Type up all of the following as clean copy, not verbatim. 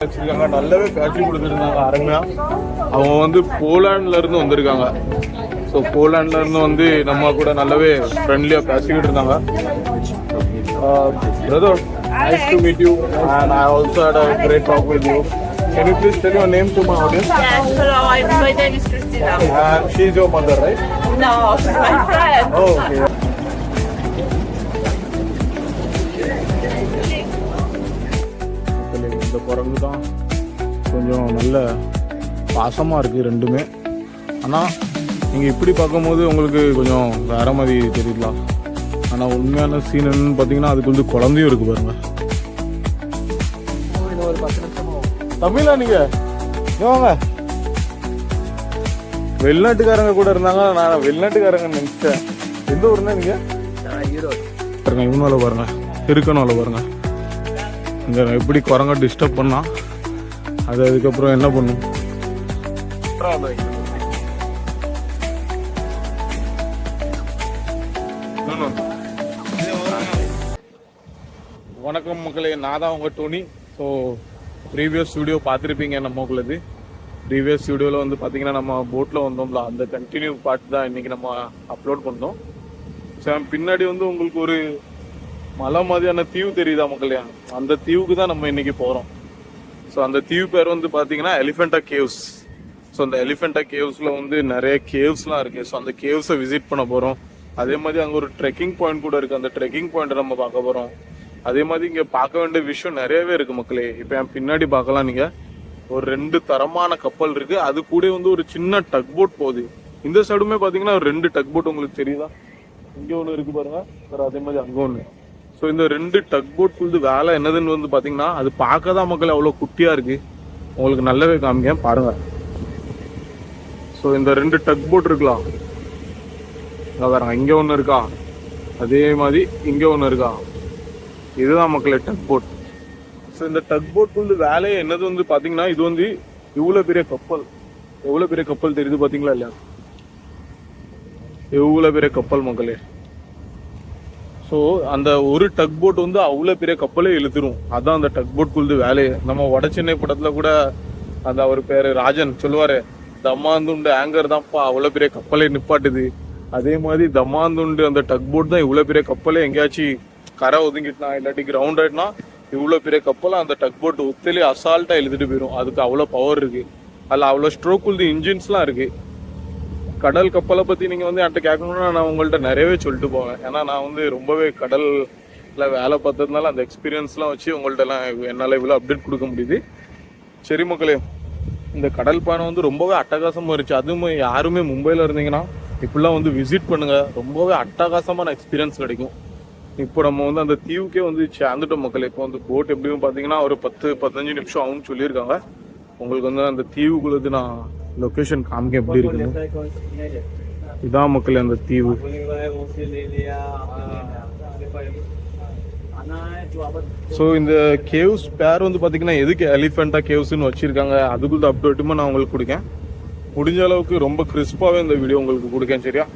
வச்சிருக்காங்க, நல்லாவே காட்சி கொடுத்துருந்தாங்க அருமையா. அவங்க வந்து போலாண்ட்ல இருந்து வந்திருக்காங்க. ஸோ போலாண்ட்ல இருந்து வந்து நம்ம கூட நல்லாவே ஃப்ரெண்ட்லியா பேசிக்கிட்டு இருந்தாங்க. Brother, nice to meet you, and I also had a great talk with you. Can you please tell your name to my audience? Yes, hello, my name is Christina. And she's your mother, right? No, she's my friend. Oh, okay. இந்த குரங்கு தான் கொஞ்சம் நல்ல பாசமாக இருக்குது ரெண்டுமே. ஆனால் நீங்கள் இப்படி பார்க்கும்போது உங்களுக்கு கொஞ்சம் வேற மாதிரி தெரியலாம். ஆனால் உண்மையான சீன் என்னன்னு பார்த்தீங்கன்னா அதுக்கு வந்து குழந்தையும் இருக்குது பாருங்க. தமிழா நீங்கள் வாங்க. வெளிநாட்டுக்காரங்க கூட இருந்தாங்க, நான் வெளிநாட்டுக்காரங்க நினைச்சேன். எந்த ஊருன்னா நீங்கள் பாருங்க, இவனால பாருங்க, இருக்கனால பாருங்க. இங்கே எப்படி குரங்க டிஸ்டர்ப் பண்ணா அது அதுக்கப்புறம் என்ன பண்ணும். வணக்கம் மக்களே, நான் தான் உங்கள் டோனி. ஸோ ப்ரீவியஸ் வீடியோ பார்த்துருப்பீங்க நம்மளுது. ப்ரீவியஸ் வீடியோவில் வந்து பார்த்தீங்கன்னா நம்ம போட்டில் வந்தோம்ல, அந்த கண்டினியூ பார்ட் தான் இன்றைக்கி நம்ம அப்லோட் பண்ணோம். ஸோ பின்னாடி வந்து உங்களுக்கு ஒரு மலை மாதிரியான தீவு தெரியுதா மக்களே, அந்த தீவுக்கு தான் நம்ம இன்னைக்கு போகிறோம். ஸோ அந்த தீவு பேர் வந்து பார்த்தீங்கன்னா எலிஃபெண்டா கேவ்ஸ். ஸோ அந்த எலிஃபெண்டா கேவ்ஸில் வந்து நிறைய கேவ்ஸ்லாம் இருக்குது. ஸோ அந்த கேவ்ஸை விசிட் பண்ண போகிறோம். அதே மாதிரி அங்கே ஒரு ட்ரெக்கிங் பாயிண்ட் கூட இருக்குது. அந்த ட்ரெக்கிங் பாயிண்ட்டை நம்ம பார்க்க போகிறோம். அதே மாதிரி இங்கே பார்க்க வேண்டிய விஷயம் நிறையவே இருக்குது மக்களே. இப்போ என் பின்னாடி பார்க்கலாம், நீங்கள் ஒரு 2 தரமான கப்பல் இருக்குது. அது கூட வந்து ஒரு சின்ன டக் போட் போகுது. இந்த சைடுமே பார்த்தீங்கன்னா ஒரு 2 டக் போட் உங்களுக்கு தெரியுதா, இங்கே ஒன்று இருக்குது பாருங்க, வேறு அதே மாதிரி அங்கே ஒன்று. ஸோ இந்த 2 டக் போட் வந்து வேலை என்னதுன்னு வந்து பார்த்தீங்கன்னா அது பார்க்க தான் மக்கள் அவ்வளோ குட்டியாக இருக்குது. உங்களுக்கு நல்லாவே காமிக்க பாருங்க. ஸோ இந்த 2 டக் போட் இருக்கலாம் பாருங்க, இங்கே ஒன்று இருக்கா, அதே மாதிரி இங்கே ஒன்று இருக்கா. இதுதான் மக்களே டக் போட். ஸோ இந்த டக் போட் வந்து வேலையை என்னது வந்து பார்த்தீங்கன்னா இது வந்து இவ்வளோ பெரிய கப்பல், எவ்வளோ பெரிய கப்பல் தெரியுது பார்த்தீங்களா இல்லையா, எவ்வளோ பெரிய கப்பல் மக்களே. ஸோ அந்த ஒரு டக் போட் வந்து அவ்வளோ பெரிய கப்பலே இழுத்துரும். அதான் அந்த டக் போட் குழுது வேலையை. நம்ம வட சென்னை படத்தில் கூட அந்த அவர் பேர் ராஜன் சொல்லுவார், தம்மாந்துண்டு ஆங்கர் தான்ப்பா அவ்வளோ பெரிய கப்பலே நிப்பாட்டுது. அதே மாதிரி தம்மாந்துண்டு அந்த டக் போட் தான் இவ்வளோ பெரிய கப்பலே எங்கேயாச்சும் கரை ஒதுங்கிட்டுனா இல்லாட்டி கிரவுண்ட் ஆகிட்டுனா இவ்வளோ பெரிய கப்பலை அந்த டக் போட் ஒத்திலே அசால்ட்டாக இழுத்துட்டு போயிடும். அதுக்கு அவ்வளோ பவர் இருக்குது. அதில் அவ்வளோ ஸ்ட்ரோக் உள்ள இன்ஜின்ஸ்லாம் இருக்குது. கடல் கப்பலை பற்றி நீங்கள் வந்து என்கிட்ட கேட்கணுன்னா நான் உங்கள்கிட்ட நிறையவே சொல்லிட்டு போவேன். ஏன்னா நான் வந்து ரொம்பவே கடலில் வேலை பார்த்ததுனால அந்த எக்ஸ்பீரியன்ஸ்லாம் வச்சு உங்கள்கிட்டலாம் என்னால் இவ்வளோ அப்டேட் கொடுக்க முடியுது. சரி மக்களே, இந்த கடல் பயணம் வந்து ரொம்பவே அட்டகாசமாக இருந்துச்சு. அதுவும் யாருமே மும்பையில் இருந்தீங்கன்னா இப்படிலாம் வந்து விசிட் பண்ணுங்கள், ரொம்பவே அட்டகாசமான எக்ஸ்பீரியன்ஸ் கிடைக்கும். இப்போ நம்ம வந்து அந்த தீவுக்கே வந்து சேர்ந்துட்டோம் மக்களே. இப்போ வந்து போட் எப்படியும் பார்த்தீங்கன்னா ஒரு 10-15 நிமிஷம் ஆகும்னு சொல்லியிருக்காங்க. உங்களுக்கு வந்து அந்த தீவுக்குள்ளது நான் லொகேஷன் காமிக்க எப்படி இருக்கு. இதான் மக்களே அந்த தீவு. ஸோ இந்த கேவ்ஸ் பேர் வந்து பார்த்தீங்கன்னா எதுக்கு எலிஃபெண்டா கேவ்ஸ்ன்னு வச்சிருக்காங்க அதுக்குள்ள அப்டேட்டுமா நான் உங்களுக்கு கொடுக்கேன். முடிஞ்ச அளவுக்கு ரொம்ப கிறிஸ்பாகவே இந்த வீடியோ உங்களுக்கு கொடுக்கேன். சரியா?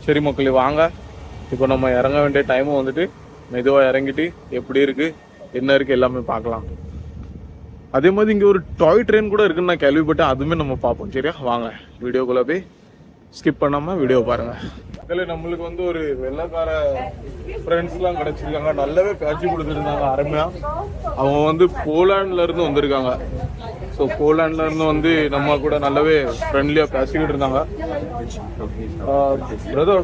சரி மக்களே, வாங்க இப்போ நம்ம இறங்க வேண்டிய டைமும் வந்துட்டு மெதுவாக இறங்கிட்டு எப்படி இருக்குது என்ன இருக்குது எல்லாமே பார்க்கலாம். அதே மாதிரி இங்கே ஒரு டாய் ட்ரெயின் கூட இருக்குன்னு நான் கேள்விப்பட்டேன், அதுவுமே நம்ம பார்ப்போம். சரியா? வாங்க வீடியோக்குள்ளே போய் ஸ்கிப் பண்ணாமல் வீடியோ பாருங்கள். அதில் நம்மளுக்கு வந்து ஒரு வெள்ளைக்கார ஃப்ரெண்ட்ஸ்லாம் கிடச்சிருக்காங்க, நல்லாவே பேச்சு கொடுத்துருந்தாங்க அருமையாக. அவங்க வந்து போலாண்ட்ல இருந்து வந்திருக்காங்க. ஸோ போலாண்ட்ல இருந்து வந்து நம்ம கூட நல்லாவே ஃப்ரெண்ட்லியாக பேசிக்கிட்டு இருந்தாங்க. Brother,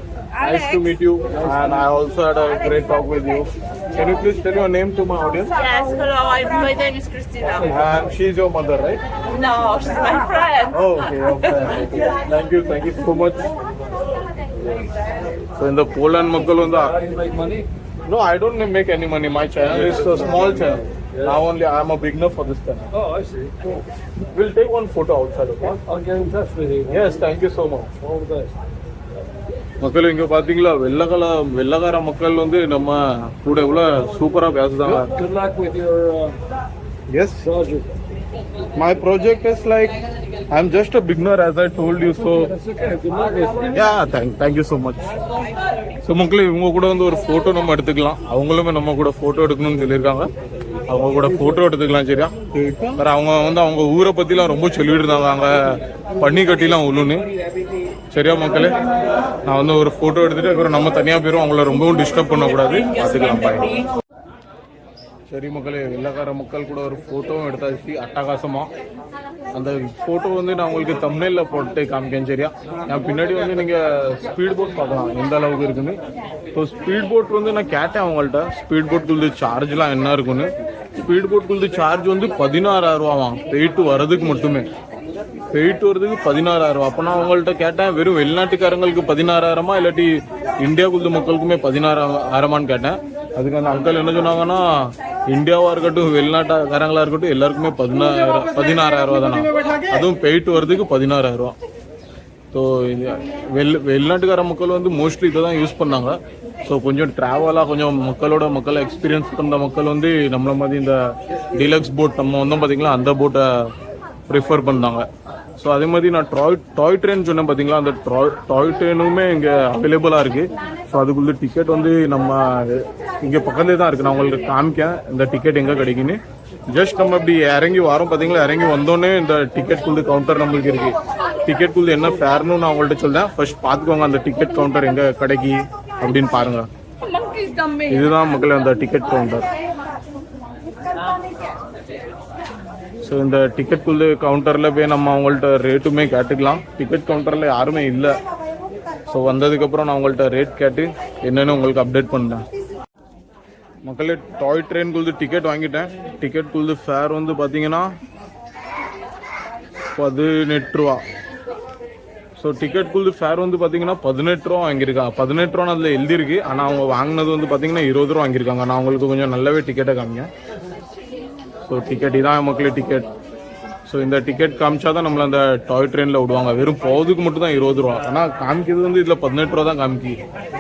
nice to meet you, and I also had a great talk with you. Can you please tell your name to my audience? Yes, hello, my name is Christina. And she's your mother, right? No, she's my friend. Oh, okay, okay. Thank you so much. So in the Poland மக்கள் வந்து No, I don't make any money. My channel is a small channel. Now only I am a beginner for this channel. Oh, I see. Cool. We'll take one photo outside, okay? I'll get in touch with you. Yes, thank you so much. All the best. மக்கள் இங்கே பார்த்தீங்களா வெள்ளக்கார மக்கள் வந்து நம்ம கூட இவ்வளோ சூப்பராக பேசுதாங்க. Good luck with your Yes. project. My project is like I'm just a beginner as I told you, so That's okay. Good luck with it. yeah, thank you so much. So மக்களே இவங்க கூட வந்து ஒரு photo நம்ம எடுத்துக்கலாம். அவங்களுமே நம்ம கூட ஃபோட்டோ எடுக்கணும்னு சொல்லியிருக்காங்க. அவங்க கூட ஃபோட்டோ எடுத்துக்கலாம். சரியா? வேறு அவங்க வந்து அவங்க ஊரை பற்றிலாம் ரொம்ப சொல்லிட்டு இருந்தாங்க, அங்கே பண்ணி கட்டிலாம் உள்ளுன்னு. சரியா மக்களே? நான் வந்து ஒரு ஃபோட்டோ எடுத்துகிட்டு அப்புறம் நம்ம தனியாக போயிடும், அவங்கள ரொம்பவும் டிஸ்டர்ப் பண்ணக்கூடாது. அதுக்கெல்லாம் பாய். சரி மக்களே, வெள்ளக்கார மக்கள் கூட ஒரு ஃபோட்டோவும் எடுத்தாச்சு அட்டகாசமாக. அந்த ஃபோட்டோ வந்து நான் உங்களுக்கு தம்ப்நெயிலில் போட்டு காமிக்கேன். சரியா? நான் பின்னாடி வந்து நீங்கள் ஸ்பீட் போட் பார்க்கலாம் எந்த அளவுக்கு இருக்குன்னு. ஸோ ஸ்பீட் போட் வந்து நான் கேட்டேன் அவங்கள்ட்ட, ஸ்பீட் போட்டுக்குள்ளது சார்ஜ்லாம் என்ன இருக்குன்னு. ஸ்பீட் போட்டுக்குள்ளது சார்ஜ் வந்து 16,000 ரூபாவாம் போயிட்டு வர்றதுக்கு மட்டுமே. போயிட்டு வரதுக்கு 16,000. அப்போ நான் அவங்கள்ட்ட கேட்டேன், வெறும் வெளிநாட்டுக்காரங்களுக்கு 16,000 இல்லாட்டி இந்தியாவுக்குள்ள மக்களுக்குமே 16,000 கேட்டேன். அதுக்கு அந்த அங்கிள் என்ன சொன்னாங்கன்னா, இந்தியாவாக இருக்கட்டும் வெளிநாட்டுக்காரங்களா இருக்கட்டும் எல்லாருக்குமே 16,000 ரூபா தானே. அதுவும் போயிட்டு வர்றதுக்கு 16,000. ஸோ வெளிநாட்டுக்கார மக்கள் வந்து மோஸ்ட்லி இதை தான் யூஸ் பண்ணாங்க. ஸோ கொஞ்சம் ட்ராவலாக கொஞ்சம் மக்களை எக்ஸ்பீரியன்ஸ் பண்ணுற மக்கள் வந்து நம்மள மாதிரி இந்த டீலக்ஸ் போட் நம்ம வந்தோம் பார்த்தீங்களா, அந்த போட்டை ப்ரிஃபர் பண்ணாங்க. ஸோ அதே மாதிரி நான் டாய் ட்ரெயின் சொன்னேன் பார்த்தீங்களா, அந்த டாய் ட்ரெயினுமே இங்கே அவைலபிளாக இருக்குது. ஸோ அதுக்குள்ள டிக்கெட் வந்து நம்ம இங்கே பக்கத்துலேயே தான் இருக்குது. நான் உங்களுக்கு காமிக்கேன் இந்த டிக்கெட் எங்கே கிடைக்குன்னு. ஜஸ்ட் நம்ம இப்படி இறங்கி வரோம் பார்த்தீங்களா, இறங்கி வந்தோடனே இந்த டிக்கெட் கவுண்டர் நம்மளுக்கு இருக்குது. டிக்கெட் என்ன ஃபேர்னு நான் அவங்கள்ட்ட சொல்றேன். ஃபர்ஸ்ட் பார்த்துக்கோங்க அந்த டிக்கெட் கவுண்டர் எங்கே கிடைக்கி அப்படின்னு பாருங்க. இதுதான் மக்களே அந்த டிக்கெட் கவுண்டர். ஸோ இந்த டிக்கெட் கவுண்டரில் போய் நம்ம அவங்கள்ட்ட ரேட்டுமே கேட்டுக்கலாம். டிக்கெட் கவுண்டரில் யாருமே இல்லை. ஸோ வந்ததுக்கப்புறம் நான் உங்கள்கிட்ட ரேட் கேட்டு என்னென்னு உங்களுக்கு அப்டேட் பண்ணேன். மக்களே, டாய் ட்ரெயின்குள்ளது டிக்கெட் வாங்கிட்டேன். டிக்கெட் ஃபேர் வந்து பார்த்தீங்கன்னா 18 ரூபா. ஸோ டிக்கெட் ஃபேர் வந்து பார்த்தீங்கன்னா 18 ரூபா வாங்கியிருக்காங்க. 18 ரூபான்னு அதில் எழுதியிருக்கு. ஆனால் அவங்க வாங்கினது வந்து பார்த்தீங்கன்னா 20 ரூபா வாங்கியிருக்காங்க. நான் அவங்களுக்கு கொஞ்சம் நல்லாவே டிக்கெட்டை காமிங்க. ஸோ டிக்கெட் இதான் மக்களே டிக்கெட். ஸோ இந்த டிக்கெட் காமிச்சா தான் நம்மளை அந்த டாய் ட்ரெயினில் விடுவாங்க. வெறும் போகிறதுக்கு மட்டும் தான் 20 ரூபா. ஆனால் காமிக்கிறது வந்து இதில் 18 ரூபா தான் காமிக்கி.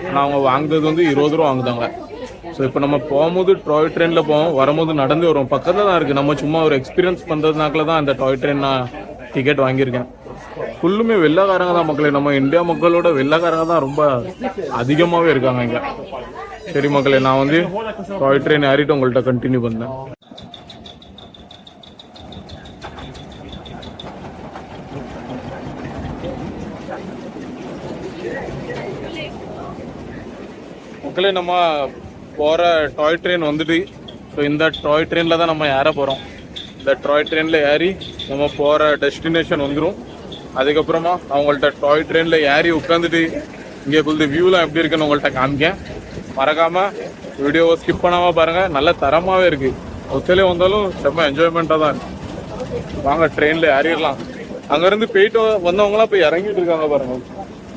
ஆனால் அவங்க வாங்குறது வந்து 20 ரூபா வாங்குதாங்க. ஸோ இப்போ நம்ம போகும்போது டாய் ட்ரெயினில் போவோம், வரும்போது நடந்து வருவோம். பக்கத்தில் தான் இருக்குது. நம்ம சும்மா ஒரு எக்ஸ்பீரியன்ஸ் பண்ணுறதுனால தான் இந்த டாய் ட்ரெயின் நான் டிக்கெட் வாங்கியிருக்கேன். ஃபுல்லுமே வெள்ளைக்காரங்க தான் மக்களே. நம்ம இந்தியா மக்களோட வெள்ளைக்காரங்க தான் ரொம்ப அதிகமாகவே இருக்காங்க இங்கே. சரி மக்களே, நான் வந்து டாய் ட்ரெயின் ஏறிட்டு உங்கள்கிட்ட கண்டினியூ பண்ணேன். மக்களே, நம்ம போகிற டாய் ட்ரெயின் வந்துட்டு. ஸோ இந்த டாய் ட்ரெயினில் தான் நம்ம ஏற போகிறோம். இந்த டாய் ட்ரெயினில் ஏறி நம்ம போகிற டெஸ்டினேஷன் வந்துடும். அதுக்கப்புறமா அவங்கள்ட்ட டாய் ட்ரெயினில் ஏறி உட்காந்துட்டு இங்கே வியூலாம் எப்படி இருக்குன்னு உங்கள்கிட்ட காமிக்கேன். மறக்காமல் வீடியோவை ஸ்கிப் பண்ணாமல் பாருங்கள். நல்ல தரமாகவே இருக்குது. ஒத்தையிலே வந்தாலும் செம்ம என்ஜாய்மெண்ட்டாக தான் இருக்குது. வாங்க ட்ரெயினில் ஏறிடலாம். அங்கேருந்து போயிட்டு வந்தவங்களாம் இப்போ இறங்கிட்டு இருக்காங்க பாருங்கள்.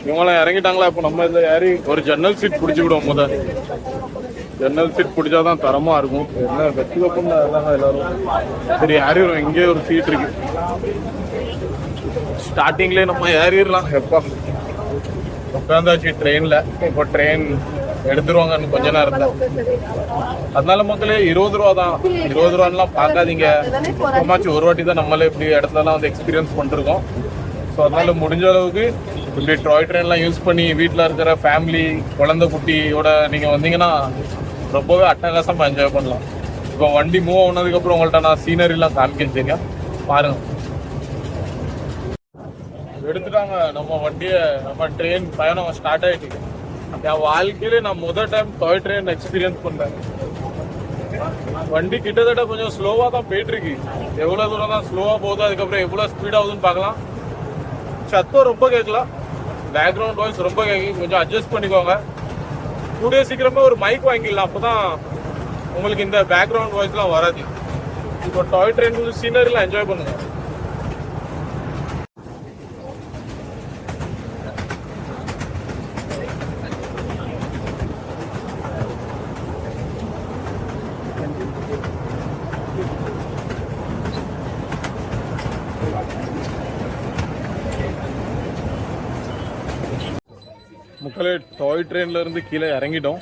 இவங்களாம் இறங்கிட்டாங்களா? இப்போ நம்ம இதில் ஏறி ஒரு ஜன்னல் சீட் பிடிச்சி விடுவோம். ஜன்னல் சீட் பிடிச்சாதான் தரமாக இருக்கும். என்ன வெற்றி வைப்போம்னு இருந்தாங்க எல்லாரும். சரி ஏறிடுவோம். இங்கே ஒரு சீட் இருக்கு. ஸ்டார்டிங்லேயே நம்ம ஏறிடலாம். எப்போ உட்காந்தாச்சு ட்ரெயினில். இப்போ ட்ரெயின் எடுத்துருவாங்கன்னு கொஞ்ச நேரம் தான். அதனால மக்களே 20 ரூபா தான். 20 ரூபான்லாம் பார்க்காதீங்க. சும்மாச்சு ஒரு வாட்டி தான் நம்மளே இப்படி இடத்துலலாம் வந்து எக்ஸ்பீரியன்ஸ் பண்ணிருக்கோம். ஸோ அதனால முடிஞ்ச அளவுக்கு இப்படி டாய் ட்ரெயின்லாம் யூஸ் பண்ணி வீட்டில் இருக்கிற ஃபேமிலி குழந்தை குட்டியோட நீங்கள் வந்தீங்கன்னா ரொம்பவே அட்டகாசமாக என்ஜாய் பண்ணலாம். இப்போ வண்டி மூவ் ஆனதுக்கப்புறம் உங்கள்கிட்ட நான் சீனரிலாம் காமிக்கேன். சரியா? பாருங்க. எடுத்துட்டாங்க நம்ம வண்டியை. நம்ம ட்ரெயின் பயணம் ஸ்டார்ட் ஆகிட்டு. என் வாழ்க்கையிலே நான் முதல் டைம் டாய் ட்ரெயின் எக்ஸ்பீரியன்ஸ் பண்ணேன். வண்டி கிட்டத்தட்ட கொஞ்சம் ஸ்லோவாக தான் போயிட்டு இருக்கு. எவ்வளோ தூரம் தான் ஸ்லோவாக போகுது, அதுக்கப்புறம் எவ்வளோ ஸ்பீட் ஆகுதுன்னு பார்க்கலாம். சத்தம் ரொம்ப கேட்கலாம், பேக்ரவுண்ட் வாய்ஸ் ரொம்ப கேட்கும். கொஞ்சம் அட்ஜஸ்ட் பண்ணிக்கோங்க. கூடிய சீக்கிரமே ஒரு மைக் வாங்கிடலாம். அப்போ தான் உங்களுக்கு இந்த பேக்ரவுண்ட் வாய்ஸ்லாம் வராது. இப்போ டாய் ட்ரெயின் சீனரிலாம் என்ஜாய் பண்ணுங்க. மக்களே, டாய் ட்ரெயின்ல இருந்து கீழே இறங்கிட்டோம்.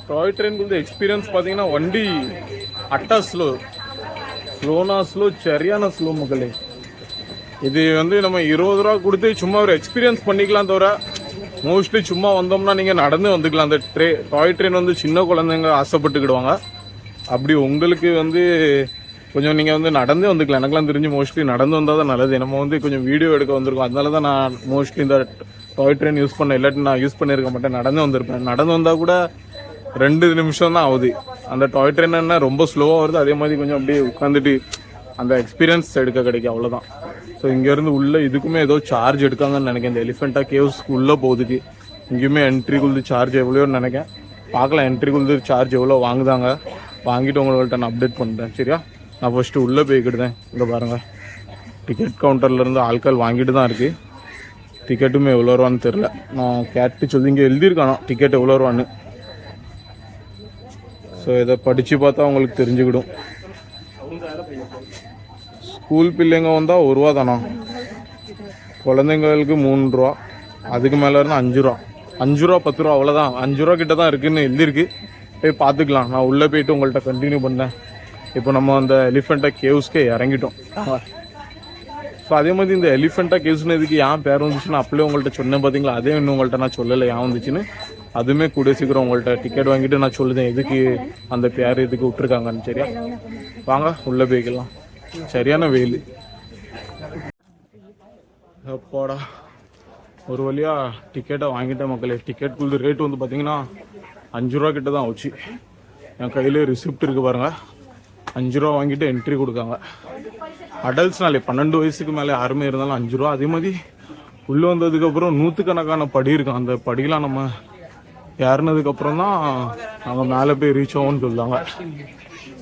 டாய் ட்ரெயின் எக்ஸ்பீரியன்ஸ் பார்த்தீங்கன்னா வண்டி அட்டா ஸ்லோனா சரியான ஸ்லோ மக்களே. இது வந்து நம்ம 20 ரூபா கொடுத்து சும்மா ஒரு எக்ஸ்பீரியன்ஸ் பண்ணிக்கலாம். தவிர மோஸ்ட்லி சும்மா வந்தோம்னா நீங்கள் நடந்து வந்துக்கலாம். அந்த டாய் ட்ரெயின் வந்து சின்ன குழந்தைங்க ஆசைப்பட்டுக்கிடுவாங்க. அப்படி உங்களுக்கு வந்து கொஞ்சம் நீங்கள் வந்து நடந்தே வந்துக்கலாம். எனக்குலாம் தெரிஞ்சு மோஸ்ட்லி நடந்து வந்தால் தான் நல்லது. நம்ம வந்து கொஞ்சம் வீடியோ எடுக்க வந்திருக்கோம், அதனால தான் நான் மோஸ்ட்லி இந்த டாய் ட்ரெயின் யூஸ் பண்ண, இல்லாட்டி நான் யூஸ் பண்ணியிருக்க மாட்டேன், நடந்து வந்திருப்பேன். நடந்து வந்தால் கூட 2 நிமிஷம் தான் ஆகுது. அந்த டாய் ட்ரெயின் என்ன ரொம்ப ஸ்லோவாக வருது, அதே மாதிரி கொஞ்சம் அப்படியே உட்காந்துட்டு அந்த எக்ஸ்பீரியன்ஸ் எடுக்க கிடைக்கும், அவ்வளோதான். ஸோ இங்கேருந்து உள்ளே இதுக்குமே ஏதோ சார்ஜ் எடுக்காங்கன்னு நினைக்கிறேன். இந்த எலிஃபெண்டா கேவ்ஸ்க்கு உள்ளே போகுதுக்கு இங்கேயுமே என்ட்ரிக்குள்ளது சார்ஜ் எவ்வளோன்னு நினைக்கிறேன். பார்க்கலாம் என்ட்ரிக்குள்ளது சார்ஜ் எவ்வளோ வாங்குதாங்க. வாங்கிட்டு உங்கள்கிட்ட நான் அப்டேட் பண்ணுறேன், சரியா? நான் ஃபஸ்ட்டு உள்ளே போய்க்கிட்டுதேன். இங்கே பாருங்கள், டிக்கெட் கவுண்டர்லேருந்து ஆட்கள் வாங்கிட்டு தான் இருக்குது. டிக்கெட்டுமே எவ்வளோ ரூபான்னு தெரில, நான் கேட்டு சொல்லி இங்கே எழுதியிருக்கானோ டிக்கெட் எவ்வளோ ரூபான்னு. ஸோ இதை படித்து பார்த்தா உங்களுக்கு தெரிஞ்சுக்கிடும். ஸ்கூல் பிள்ளைங்க வந்தால் 1 ரூபா தானா, குழந்தைங்களுக்கு 3 ரூபா, அதுக்கு மேலே இருந்தால் 5 ரூபா. 5 ரூபா 10 ரூபா அவ்வளோதான். 5 ரூபா கிட்ட தான் இருக்குதுன்னு எழுதிருக்கு. போய் பார்த்துக்கலாம். நான் உள்ளே போயிட்டு உங்கள்கிட்ட கண்டினியூ பண்ணேன். இப்போ நம்ம அந்த எலிஃபெண்டா கேவ்ஸ்க்கே இறங்கிட்டோம். ஸோ அதே மாதிரி இந்த எலிஃபெண்டா கேவ்ஸ்னு இதுக்கு ஏன் பேர் வந்துச்சுன்னு அப்படியே உங்கள்கிட்ட சொன்னேன் பார்த்தீங்களா, அதே இன்னும் உங்கள்கிட்ட நான் சொல்லலை ஏன் வந்துச்சுன்னு. அதுவுமே கூட சீக்கிரம் உங்கள்கிட்ட டிக்கெட் வாங்கிட்டு நான் சொல்லுதேன் எதுக்கு அந்த பேர் எதுக்கு விட்டுருக்காங்கன்னு. சரியா, வாங்க உள்ளே போய்க்கலாம். சரியான வெயில். எப்போடா ஒரு வழியாக டிக்கெட்டை வாங்கிட்டேன் மக்களே. டிக்கெட்டுக்குள்ள ரேட் வந்து பார்த்தீங்கன்னா 5 ரூபா கிட்ட தான் ஆச்சு. என் கையில் ரிசிப்ட் இருக்குது பாருங்கள். 5 ரூபா வாங்கிட்டு என்ட்ரி கொடுக்காங்க. அடல்ட்ஸ்னாலே 12 வயசுக்கு மேலே யாருமே இருந்தாலும் 5 ரூபா. அதே மாதிரி உள்ளே வந்ததுக்கப்புறம் 100கணக்கான படி இருக்கும். அந்த படியெலாம் நம்ம ஏறினதுக்கப்புறம் தான் நாங்கள் மேலே போய் ரீச் ஆகும்னு சொல்லுவாங்க.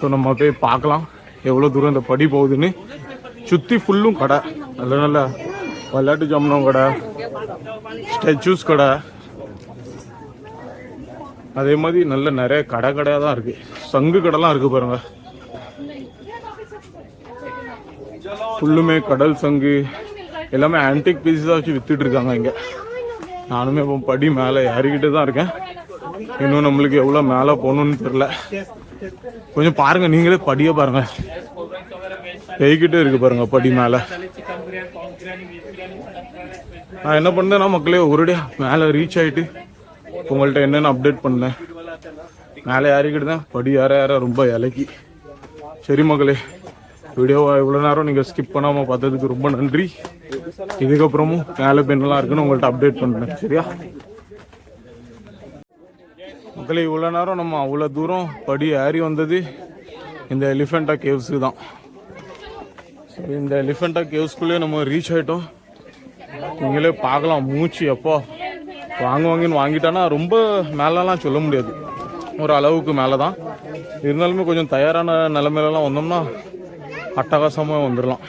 ஸோ நம்ம போய் பார்க்கலாம் எவ்வளோ தூரம் இந்த படி போகுதுன்னு. சுற்றி ஃபுல்லும் கடை, நல்ல நல்ல விளையாட்டு ஜாமான் கடை, ஸ்டாச்சூஸ் கடை, அதே மாதிரி நல்ல நிறைய கடையாக தான் இருக்குது. சங்கு கடைலாம் இருக்குது பாருங்கள். ஃபுல்லுமே கடல் சங்கு எல்லாமே ஆன்டிக் பீஸஸாக வச்சு வித்துட்டு இருக்காங்க இங்கே. நானுமே இப்போ படி மேலே ஏறிக்கிட்டு தான் இருக்கேன். இன்னும் நம்மளுக்கு எவ்வளோ மேலே போகணுன்னு தெரில. கொஞ்சம் பாருங்கள், நீங்களே படியை பாருங்கள், கைக்கிட்டே இருக்கு பாருங்க படி மேலே. நான் என்ன பண்ணேன்னா மக்களே, ஒருடே மேலே ரீச் ஆகிட்டு உங்கள்கிட்ட என்னென்னு அப்டேட் பண்ணேன். மேலே ஏறிக்கிட்டு தான் படி ஏற ரொம்ப இலக்கி. சரி மக்களே, வீடியோவை இவ்வளோ நேரம் நீங்கள் ஸ்கிப் பண்ணாமல் பார்த்ததுக்கு ரொம்ப நன்றி. இதுக்கப்புறமும் மேலே பெண்ணெல்லாம் இருக்குன்னு உங்கள்கிட்ட அப்டேட் பண்ணுறேன், சரியா மக்களே? இவ்வளோ நேரம் நம்ம அவ்வளோ தூரம் படி ஏறி வந்தது இந்த எலிஃபெண்டா கேவ்ஸுக்கு தான். இந்த எலிஃபெண்டா கேவ்ஸ்குள்ளே நம்ம ரீச் ஆகிட்டோம். நீங்களே பார்க்கலாம், மூச்சு எப்போ வாங்குவாங்கன்னு வாங்கிட்டானா ரொம்ப மேலெலாம் சொல்ல முடியாது, ஒரு அளவுக்கு மேலே தான். இருந்தாலுமே கொஞ்சம் தயாரான நிலைமையிலலாம் வந்தோம்னா அட்டகாசமாக வந்துடலாம்.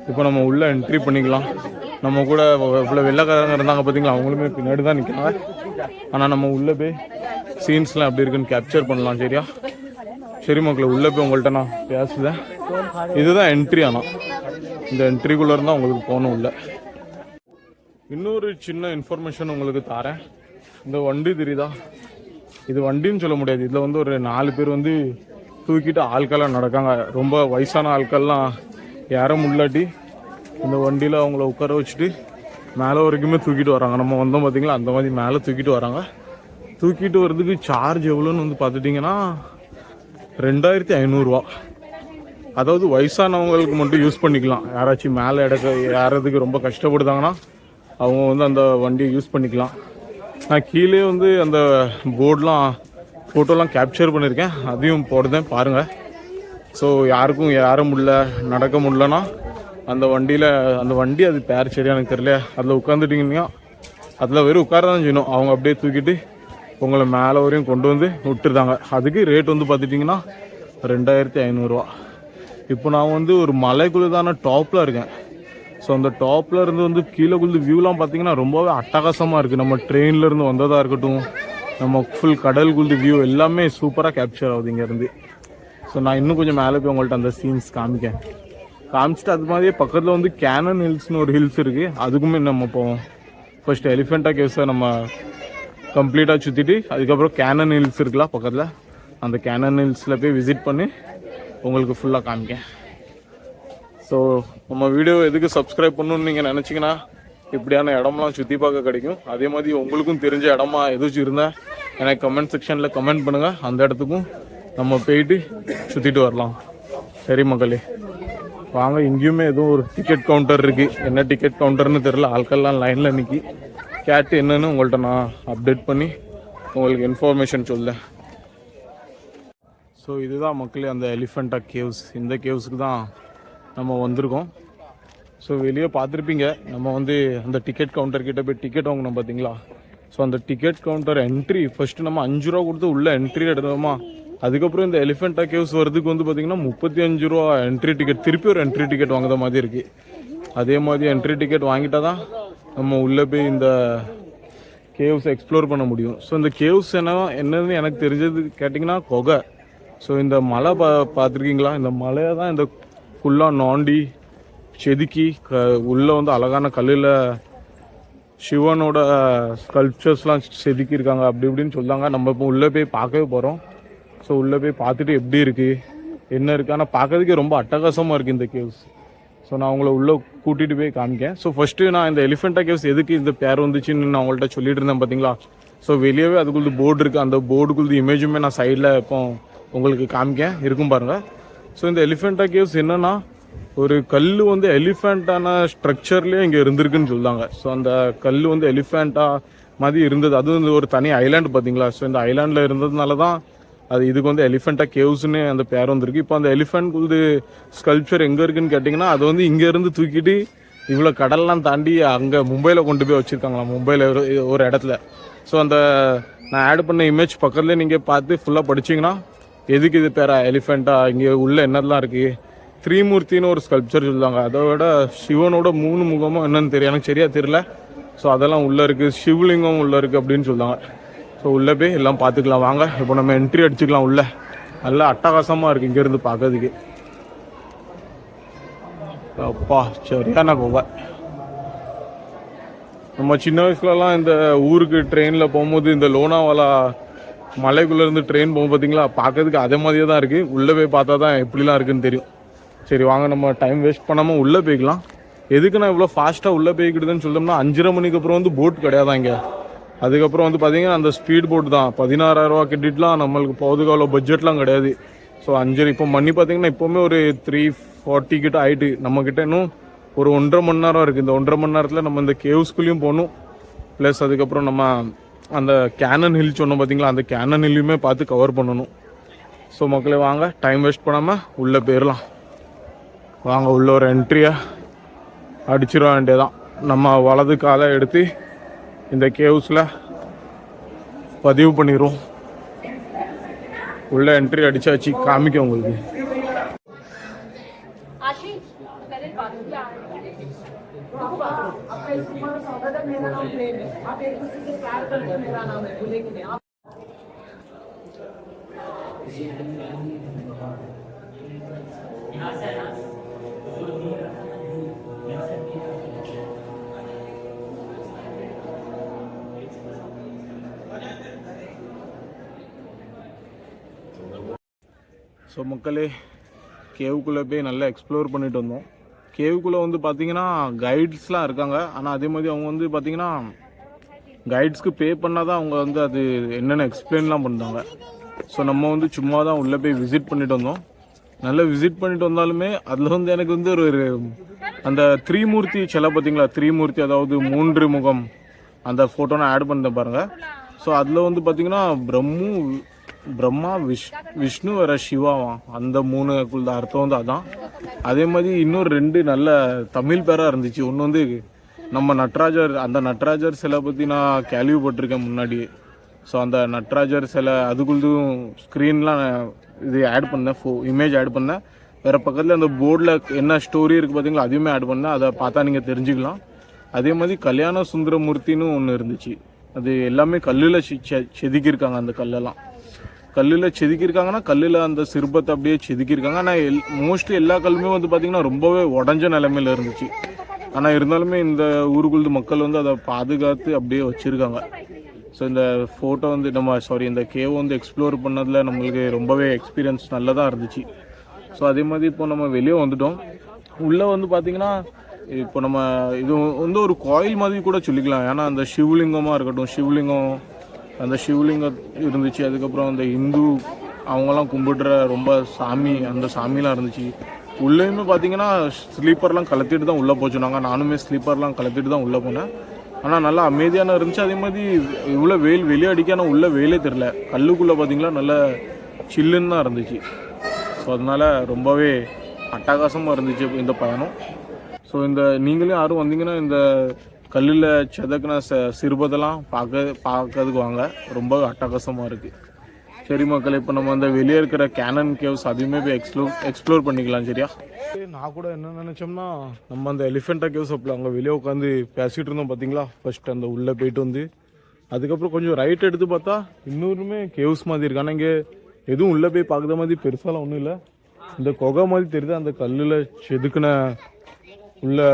இப்போ நம்ம உள்ளே என்ட்ரி பண்ணிக்கலாம். நம்ம கூட இவ்வளோ வெள்ளைக்காரங்க இருந்தாங்க பார்த்தீங்களா, அவங்களுமே பின்னாடி தான் நிற்கிறாங்க. ஆனால் நம்ம உள்ளே போய் சீன்ஸ்லாம் எப்படி இருக்குன்னு கேப்சர் பண்ணலாம், சரியா? சரி மக்களே, உள்ளே போய் உங்கள்கிட்ட நான் பேசுதேன். இதுதான் என்ட்ரி. ஆனால் இந்த என்ட்ரிக்குள்ளே இருந்தால் உங்களுக்கு போகணும் உள்ள. இன்னொரு சின்ன இன்ஃபர்மேஷன் உங்களுக்கு தரேன். இந்த வண்டி தெரியுதா, இது வண்டின்னு சொல்ல முடியாது. இதில் வந்து ஒரு 4 பேர் வந்து தூக்கிட்டு ஆட்கள்லாம் நடக்காங்க. ரொம்ப வயசான ஆட்கள்லாம் ஏற முள்ளாட்டி இந்த வண்டியில் அவங்கள உட்கார வச்சுட்டு மேலே வரைக்குமே தூக்கிட்டு வராங்க. நம்ம வந்தோம் பார்த்தீங்களா, அந்த மாதிரி மேலே தூக்கிட்டு வராங்க. தூக்கிட்டு வர்றதுக்கு சார்ஜ் எவ்வளோன்னு வந்து பார்த்துட்டிங்கன்னா 2500 ரூபா. அதாவது வயசானவங்களுக்கு மட்டும் யூஸ் பண்ணிக்கலாம். யாராச்சும் மேலே ஏறதுக்கு ரொம்ப கஷ்டப்படுதாங்கன்னா அவங்க வந்து அந்த வண்டியை யூஸ் பண்ணிக்கலாம். நான் கீழே வந்து அந்த போர்டெலாம் ஃபோட்டோலாம் கேப்சர் பண்ணியிருக்கேன், அதையும் போடுறேன் பாருங்கள். ஸோ யாருக்கும் ஏற முடியல, நடக்க முடியலன்னா அந்த வண்டியில், அந்த வண்டி அது பேர் சரியா எனக்கு தெரியல, அதில் உட்காந்துட்டிங்கன்னா அதில் வெறும் உட்கார தான் செய்யணும். அவங்க அப்படியே தூக்கிட்டு உங்களை மேலே வரையும் கொண்டு வந்து விட்டுருந்தாங்க. அதுக்கு ரேட் வந்து பார்த்துட்டிங்கன்னா 2500 ரூபா. இப்போ நான் வந்து ஒரு மலைக்குள்ளதான டாப்பில் இருக்கேன். ஸோ அந்த டாப்பில் இருந்து வந்து கீழே குள்ளது வியூலாம் பார்த்தீங்கன்னா ரொம்பவே அட்டகாசமாக இருக்குது. நம்ம ட்ரெயின்லேருந்து வந்ததாக இருக்கட்டும், நம்ம ஃபுல் கடல் குள்ளது வியூ எல்லாமே சூப்பராக கேப்சர் ஆகுது இங்கேருந்து. ஸோ நான் இன்னும் கொஞ்சம் மேலே போய் உங்கள்கிட்ட அந்த சீன்ஸ் காமிச்சிட்டு அது மாதிரியே பக்கத்தில் வந்து கேனன் ஹில்ஸ்னு ஒரு ஹில்ஸ் இருக்குது, அதுக்குமே நம்ம போவோம். ஃபர்ஸ்ட் எலிஃபெண்டா கேவ்ஸை நம்ம கம்ப்ளீட்டாக சுற்றிட்டு அதுக்கப்புறம் கேனன் ஹில்ஸ் இருக்குல்ல பக்கத்தில், அந்த கேனன் ஹில்ஸில் போய் விசிட் பண்ணி உங்களுக்கு ஃபுல்லாக காமிக்கேன். ஸோ நம்ம வீடியோ எதுக்கு சப்ஸ்கிரைப் பண்ணணும்னு நீங்கள் நினச்சிங்கன்னா இப்படியான இடம்லாம் சுற்றி பார்க்க கிடைக்கும். அதே மாதிரி உங்களுக்கும் தெரிஞ்ச இடமா எதாச்சும் இருந்தால் எனக்கு கமெண்ட் செக்ஷனில் கமெண்ட் பண்ணுங்கள். அந்த இடத்துக்கும் நம்ம போயிட்டு சுற்றிட்டு வரலாம். சரி மக்களே வாங்க. இங்கேயுமே எதுவும் ஒரு டிக்கெட் கவுண்டர் இருக்குது. என்ன டிக்கெட் கவுண்டர்னு தெரில. ஆட்கள்லாம் லைனில் நிற்கி கேட்டு என்னன்னு உங்கள்கிட்ட நான் அப்டேட் பண்ணி உங்களுக்கு இன்ஃபர்மேஷன் சொல்லேன். ஸோ இதுதான் மக்களே அந்த எலிஃபெண்டா கேவ்ஸ். இந்த கேவ்ஸுக்கு தான் நம்ம வந்திருக்கோம். ஸோ வெளியே பார்த்துருப்பீங்க, நம்ம வந்து அந்த டிக்கெட் கவுண்டர் கிட்ட போய் டிக்கெட் வாங்கினோம் பார்த்தீங்களா. ஸோ அந்த டிக்கெட் கவுண்டர் என்ட்ரி ஃபஸ்ட்டு நம்ம 5 ரூபா கொடுத்து உள்ளே என்ட்ரி எடுத்தோமா. அதுக்கப்புறம் இந்த எலிஃபெண்டா கேவ்ஸ் வரதுக்கு வந்து பார்த்திங்கன்னா 35 ரூபா என்ட்ரி டிக்கெட். திருப்பி ஒரு என்ட்ரி டிக்கெட் வாங்குற மாதிரி இருக்குது. அதே மாதிரி என்ட்ரி டிக்கெட் வாங்கிட்டா தான் நம்ம உள்ளே போய் இந்த கேவ்ஸ் எக்ஸ்ப்ளோர் பண்ண முடியும். ஸோ இந்த கேவ்ஸ் என்னன்னு எனக்கு தெரிஞ்சது கேட்டிங்கன்னா குகை. ஸோ இந்த மலை பார்த்துருக்கீங்களா, இந்த மலையை தான் இந்த ஃபுல்லாக நோண்டி செதுக்கி உள்ளே வந்து அழகான கல்லில் சிவனோட ஸ்கல்ப்சர்ஸ்லாம் செதுக்கியிருக்காங்க அப்படி இப்படின்னு சொல்லுவாங்க. நம்ம இப்போ உள்ளே போய் பார்க்கவே போகிறோம். ஸோ உள்ளே போய் பார்த்துட்டு எப்படி இருக்குது என்ன இருக்குது. ஆனால் பார்க்கறதுக்கே ரொம்ப அட்டகாசமாக இருக்குது இந்த கேவ்ஸ். ஸோ நான் உங்களை உள்ளே கூட்டிகிட்டு போய் காமிக்கேன். ஸோ ஃபஸ்ட்டு நான் இந்த எலிஃபெண்டா கேவ்ஸ் எதுக்கு இந்த பேர் வந்துச்சுன்னு நான் உங்கள்கிட்ட சொல்லிட்டு இருந்தேன் பார்த்தீங்களா. ஸோ வெளியவே அதுக்குள்ளது போர்டு இருக்குது. அந்த போர்டுக்குள்ளது இமேஜுமே நான் சைடில் இப்போ உங்களுக்கு காமிக்கேன் இருக்கும் பாருங்கள். ஸோ இந்த எலிஃபெண்டா கேவ்ஸ் என்னென்னா ஒரு கல் வந்து எலிஃபெண்ட்டான ஸ்ட்ரக்சர்லேயே இங்கே இருந்திருக்குன்னு சொல்லுவாங்க. ஸோ அந்த கல் வந்து எலிஃபெண்ட்டா மாதிரி இருந்தது. அது வந்து ஒரு தனி ஐலாண்டு பார்த்தீங்களா. ஸோ இந்த ஐலாண்டில் இருந்ததுனால தான் அது இதுக்கு வந்து எலிஃபெண்டா கேவ்ஸ்னு அந்த பேர் வந்திருக்கு. இப்போ அந்த எலிஃபெண்ட் வந்து ஸ்கல்ப்சர் எங்கே இருக்குன்னு கேட்டிங்கன்னா அது வந்து இங்கேருந்து தூக்கிட்டு இவ்வளோ கடல்லாம் தாண்டி அங்கே மும்பையில் கொண்டு போய் வச்சுருக்காங்களா, மும்பையில் ஒரு இடத்துல. ஸோ அந்த நான் ஆட் பண்ண இமேஜ் பக்கத்துலேயே நீங்கள் பார்த்து ஃபுல்லாக படிச்சிங்கன்னா எதுக்கு இது பேரா எலிஃபெண்ட்டா, இங்கே உள்ள என்னெல்லாம் இருக்குது. த்ரீமூர்த்தின்னு ஒரு ஸ்கல்ப்சர் சொல்லுவாங்க. அதோட சிவனோட 3 முகமும் என்னன்னு தெரியும், எனக்கு சரியாக தெரியல. ஸோ அதெல்லாம் உள்ளே இருக்குது. சிவலிங்கம் உள்ளே இருக்குது அப்படின்னு சொல்லுவாங்க. ஸோ உள்ளே போய் எல்லாம் பார்த்துக்கலாம் வாங்க. இப்போ நம்ம என்ட்ரி அடிச்சுக்கலாம். உள்ளே நல்லா அட்டகாசமாக இருக்குது இங்கேருந்து பார்க்கறதுக்கு. அப்பா சரியான குகை. நம்ம சின்ன வயசுலலாம் இந்த ஊருக்கு ட்ரெயினில் போகும்போது இந்த லோனாவாலா மலைக்குள்ளேருந்து ட்ரெயின் போகும் பார்த்தீங்களா, பார்க்கறதுக்கு அதே மாதிரியே தான் இருக்குது. உள்ளே போய் பார்த்தா தான் எப்படிலாம் இருக்குதுன்னு தெரியும். சரி வாங்க நம்ம டைம் வேஸ்ட் பண்ணாமல் உள்ளே போய்க்கலாம். எதுக்கு நான் இவ்வளோ ஃபாஸ்ட்டாக உள்ளே போய்க்கிட்டுதுன்னு சொல்லணும்னா 5:30 மணிக்கு அப்புறம் வந்து போட் கிடையாதான் இங்கே. அதுக்கப்புறம் வந்து பார்த்தீங்கன்னா அந்த ஸ்பீட் போட் தான் 16,000 ரூபா கட்டிட்டுலாம் நம்மளுக்கு போகிறதுக்கு அவ்வளோ பட்ஜெட்லாம் கிடையாது. ஸோ 5 இப்போ மணி பார்த்தீங்கன்னா இப்போவுமே ஒரு 3:40 கிட்ட ஆகிட்டு. நம்மக்கிட்ட இன்னும் ஒரு 1.5 மணி நேரம் இருக்குது. இந்த 1.5 மணி நேரத்தில் நம்ம இந்த கேவ்ஸ்குள்ளேயும் போகணும். ப்ளஸ் அதுக்கப்புறம் நம்ம அந்த கேனன் ஹில் சொன்னோம் பார்த்தீங்களா, அந்த கேனன் ஹில்லையுமே பார்த்து கவர் பண்ணணும். ஸோ மக்களே வாங்க டைம் வேஸ்ட் பண்ணாமல் உள்ளே போயிடலாம். வாங்க உள்ள ஒரு என்ட்ரியை அடிச்சிட வேண்டியதான். நம்ம வலது காலை எடுத்து இந்த கேவ்ஸில் பதிவு பண்ணிடுவோம். உள்ள என்ட்ரி அடிச்சாச்சு, காமிக்க உங்களுக்கு. ஸோ மக்களே கேவுக்குள்ளே போய் நல்லா எக்ஸ்ப்ளோர் பண்ணிட்டு வந்தோம். கேவுக்குள்ளே வந்து பார்த்திங்கன்னா கைட்ஸ்லாம் இருக்காங்க. ஆனால் அதே மாதிரி அவங்க வந்து பார்த்திங்கன்னா கைட்ஸ்க்கு பே பண்ணால் தான் அவங்க வந்து அது என்னென்ன எக்ஸ்பிளைன்லாம் பண்ணுறாங்க. ஸோ நம்ம வந்து சும்மா தான் உள்ளே போய் விசிட் பண்ணிட்டு வந்தோம். நல்லா விசிட் பண்ணிட்டு வந்தாலுமே அதில் வந்து எனக்கு வந்து ஒரு அந்த த்ரீமூர்த்தி சிலை பார்த்திங்களா, த்ரீமூர்த்தி அதாவது 3 முகம் அந்த ஃபோட்டோ நான் ஆட் பண்ணிட்டேன் பாருங்கள். ஸோ அதில் வந்து பார்த்திங்கன்னா பிரம்மா விஷ்ணு வேற சிவாவாம். அந்த 3க்குள்ள அர்த்தம் வந்து அதான். அதே மாதிரி இன்னொரு 2 நல்ல தமிழ் பேராக இருந்துச்சு. ஒன்று வந்து நம்ம நட்ராஜர், அந்த நட்ராஜர் சிலை பற்றி நான் கேள்விப்பட்டிருக்கேன் முன்னாடி. ஸோ அந்த நட்ராஜர் சிலை அதுக்குள்ளதும் ஸ்க்ரீன்லாம் இது ஆட் பண்ணேன், இமேஜ் ஆட் பண்ணேன். வேறு பக்கத்தில் அந்த போர்டில் என்ன ஸ்டோரி இருக்குது பார்த்தீங்களா, அதையுமே ஆட் பண்ணேன். அதை பார்த்தா நீங்கள் தெரிஞ்சுக்கலாம். அதே மாதிரி கல்யாண சுந்தரமூர்த்தின்னு ஒன்று இருந்துச்சு. அது எல்லாமே கல்லில் செதுக்கியிருக்காங்க. அந்த கல்லெல்லாம் கல்லில் செதுக்கியிருக்காங்கன்னா கல்லில் அந்த சிற்பத்தை அப்படியே செதுக்கியிருக்காங்க. ஆனால் மோஸ்ட்லி எல்லா கல்லுமே வந்து பார்த்திங்கன்னா ரொம்பவே உடஞ்ச நிலைமையில் இருந்துச்சு. ஆனால் இருந்தாலுமே இந்த ஊருக்குள்ள மக்கள் வந்து அதை பாதுகாத்து அப்படியே வச்சுருக்காங்க. ஸோ இந்த ஃபோட்டோ வந்து இந்த கேவ் வந்து எக்ஸ்ப்ளோர் பண்ணதில் நம்மளுக்கு ரொம்பவே எக்ஸ்பீரியன்ஸ் நல்லதாக இருந்துச்சு. ஸோ அதே மாதிரி இப்போ நம்ம வெளியே வந்துட்டோம். உள்ளே வந்து பார்த்திங்கன்னா இப்போ நம்ம இது வந்து ஒரு கோயில் மாதிரி கூட சொல்லிக்கலாம். ஏன்னா அந்த சிவலிங்கமாக இருக்கட்டும், அந்த சிவலிங்கம் இருந்துச்சு. அதுக்கப்புறம் அந்த இந்து அவங்கெல்லாம் கும்பிடுற ரொம்ப சாமி, அந்த சாமிலாம் இருந்துச்சு. உள்ளேயுமே பார்த்தீங்கன்னா ஸ்லீப்பர்லாம் கலத்திட்டு தான் உள்ளே போச்சுனாங்க. நானுமே ஸ்லீப்பர்லாம் கலத்திட்டு தான் உள்ளே போனேன். ஆனால் நல்லா அமைதியான இருந்துச்சு. அதே மாதிரி இவ்வளோ வெயில் வெளியே அடிக்கான உள்ள வெயிலே தெரில. கல்லுக்குள்ளே பார்த்தீங்களா நல்ல சில்லுன்னு தான் இருந்துச்சு. ஸோ அதனால் ரொம்பவே அட்டகாசமாக இருந்துச்சு இந்த பயணம். ஸோ இந்த நீங்களும் யாரும் வந்தீங்கன்னா இந்த கல்லில் செதக்கின சிறுபதெல்லாம் பார்க்கறதுக்கு வாங்க. ரொம்ப அட்டகாசமாக இருக்குது. சரி மக்கள், இப்போ நம்ம அந்த வெளியே இருக்கிற கேனன் கேவ்ஸ் அதையுமே போய் எக்ஸ்ப்ளோர் பண்ணிக்கலாம். சரியா? நான் கூட என்ன நினச்சோம்னா நம்ம அந்த எலிஃபெண்டா கேவ்ஸ் அப்படி அங்கே வெளியே உட்காந்து பேசிகிட்டு இருந்தோம் பார்த்தீங்களா. ஃபர்ஸ்ட் அந்த உள்ளே போயிட்டு வந்து அதுக்கப்புறம் கொஞ்சம் ரைட் எடுத்து பார்த்தா இன்னொருமே கேவ்ஸ் மாதிரி இருக்கு. ஆனால் இங்கே எதுவும் உள்ளே போய் பார்க்குற மாதிரி பெருசாலாம் ஒன்றும் இல்லை. இந்த குகை மாதிரி தெரியுது, அந்த கல்லில் செதுக்குன உள்ள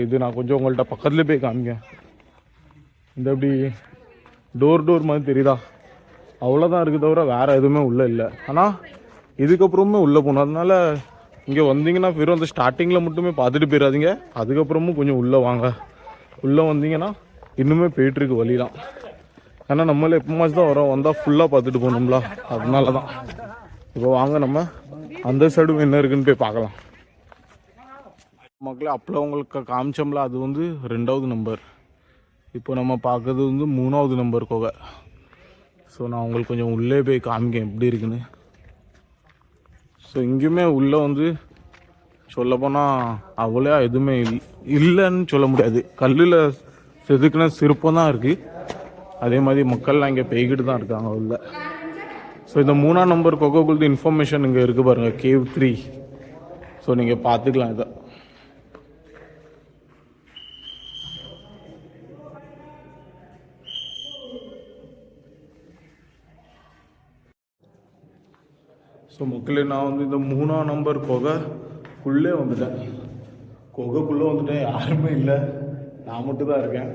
இது. நான் கொஞ்சம் உங்கள்கிட்ட பக்கத்துலேயே போய் காமிக்கேன். இந்த அப்படி டோர் மாதிரி தெரியுதா? அவ்வளோதான் இருக்குது தவிர வேறு எதுவுமே உள்ளே இல்லை. ஆனால் இதுக்கப்புறமே உள்ளே போகணும். அதனால இங்கே வந்தீங்கன்னா வெறும் அந்த ஸ்டார்டிங்கில் மட்டுமே பார்த்துட்டு போயிடாதீங்க. அதுக்கப்புறமும் கொஞ்சம் உள்ளே வாங்க. உள்ளே வந்தீங்கன்னா இன்னுமே போயிட்டுருக்கு வழிலாம். ஏன்னா நம்மளே எப்போமாச்சு தான் வரோம், வந்தால் ஃபுல்லாக பார்த்துட்டு போகணும்ல, அதனால தான். இப்போ வாங்க நம்ம அந்த சைடு என்ன இருக்குன்னு போய் பார்க்கலாம். மக்களே, அப்போ உங்களுக்கு காமிச்சோம்ல, அது வந்து 2வது நம்பர். இப்போ நம்ம பார்க்கறது வந்து 3வது நம்பர் குகை. ஸோ நான் உங்களுக்கு கொஞ்சம் உள்ளே போய் காமிக்கேன் எப்படி இருக்குன்னு. ஸோ இங்கேயுமே உள்ளே வந்து சொல்லப்போனால் அவ்வளோ எதுவுமே இல்லைன்னு சொல்ல முடியாது. கல்லில் செதுக்குன சிற்பம் தான் இருக்குது. அதே மாதிரி மக்கள்லாம் இங்கே பெய்கிட்டு தான் இருக்காங்க உள்ள. ஸோ இந்த 3ஆம் நம்பர் குகைக்குள்ள இன்ஃபர்மேஷன் இங்கே இருக்குது பாருங்கள், கேவ் 3. ஸோ நீங்கள் பார்த்துக்கலாம் இதை. ஸோ மக்களே, நான் வந்து இந்த 3ஆம் நம்பர் குகைக்குள்ளே வந்துட்டேன். குகைக்குள்ளே வந்துட்டேன், யாருமே இல்லை, நான் மட்டும் தான் இருக்கேன்.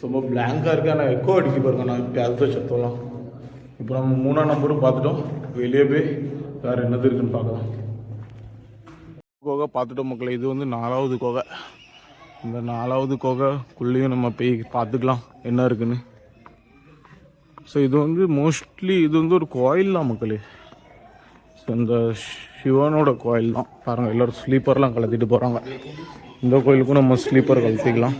ரொம்ப பிளாங்காக இருக்கேன். நான் எக்கோ அடிக்க பாருங்க, நான் பேசுகிற சத்தம்லாம். இப்போ நம்ம 3ஆம் நம்பரும் பார்த்துட்டோம். வெளியே போய் வேறு என்னது இருக்குன்னு பார்க்கலாம். குகை பார்த்துட்டோம் மக்களே. இது வந்து 4வது குகை. இந்த 4வது குகைக்குள்ளேயும் நம்ம போய் பார்த்துக்கலாம் என்ன இருக்குன்னு. ஸோ இது வந்து மோஸ்ட்லி இது வந்து ஒரு கோயில் தான் மக்களே. ஸோ இந்த சிவனோட கோயில் தான். பாருங்கள், எல்லோரும் ஸ்லீப்பர்லாம் கலத்திட்டு போகிறாங்க. இந்த கோயிலுக்கும் நம்ம ஸ்லீப்பர் கலத்திக்கலாம்.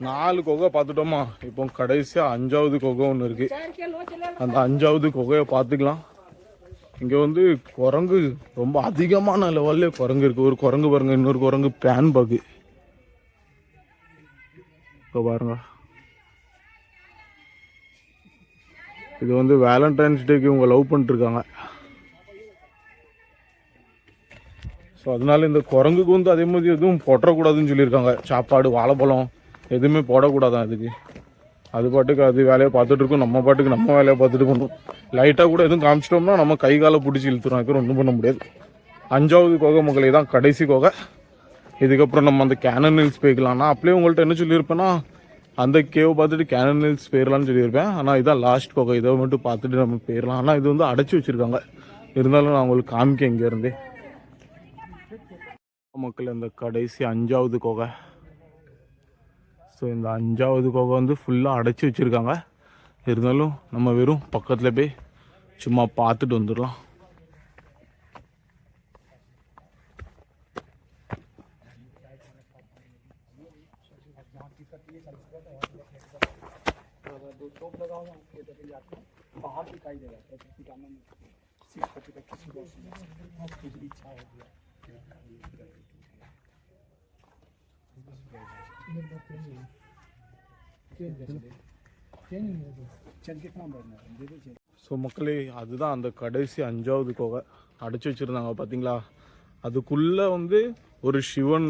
4 குகை பார்த்துட்டோமா. இப்போ கடைசியாக 5வது குகை ஒன்று இருக்குது. அந்த 5வது குகையை பார்த்துக்கலாம். இங்கே வந்து குரங்கு ரொம்ப அதிகமான லெவல்லே குரங்கு இருக்குது. ஒரு குரங்கு பாருங்க, இன்னொரு குரங்கு பேன் பாக்கு. இப்போ பாருங்க, இது வந்து வேலண்டைன்ஸ் டேக்கு இவங்க லவ் பண்ணிட்டுருக்காங்க. ஸோ அதனால இந்த குரங்குக்கு வந்து அதே மாதிரி எதுவும் போட்டக்கூடாதுன்னு சொல்லியிருக்காங்க. சாப்பாடு, வாழைப்பழம் எதுவுமே போடக்கூடாதான் இதுக்கு. அது பாட்டுக்கு அது வேலையை பார்த்துட்டு இருக்கும், நம்ம பாட்டுக்கு நம்ம வேலையை பார்த்துட்டு பண்ணுவோம். லைட்டாக கூட எதுவும் காமிச்சிட்டோம்னா நம்ம கை காலை பிடிச்சி இழுத்துரும். அதுக்கு ஒன்றும் பண்ண முடியாது. 5வது குகை மக்களே தான் கடைசி குகை. இதுக்கப்புறம் நம்ம அந்த கேனன் ஹில்ஸ் போய்க்கலாம். நான் அப்படியே உங்கள்கிட்ட என்ன சொல்லியிருப்பேன்னா, அந்த கேவ் பார்த்துட்டு கேனன் ஹில்ஸ் போயிடலான்னு சொல்லியிருப்பேன். ஆனால் இதான் லாஸ்ட் குகை, இதை மட்டும் பார்த்துட்டு நம்ம போயிடலாம். ஆனால் இது வந்து அடைச்சி வச்சுருக்காங்க. இருந்தாலும் நான் உங்களுக்கு காமிக்க இங்கேருந்தே. மக்கள் இந்த கடைசி 5வது குகை. ஸோ இந்த 5வது குகை வந்து ஃபுல்லாக அடைச்சி வச்சுருக்காங்க. இருந்தாலும் நம்ம வெறும் பக்கத்தில் போய் சும்மா பார்த்துட்டு வந்துடலாம். ஸோ மக்களே, அதுதான் அந்த கடைசி 5வது குகை. அடைச்சி வச்சுருந்தாங்க பார்த்தீங்களா. அதுக்குள்ளே வந்து ஒரு சிவன்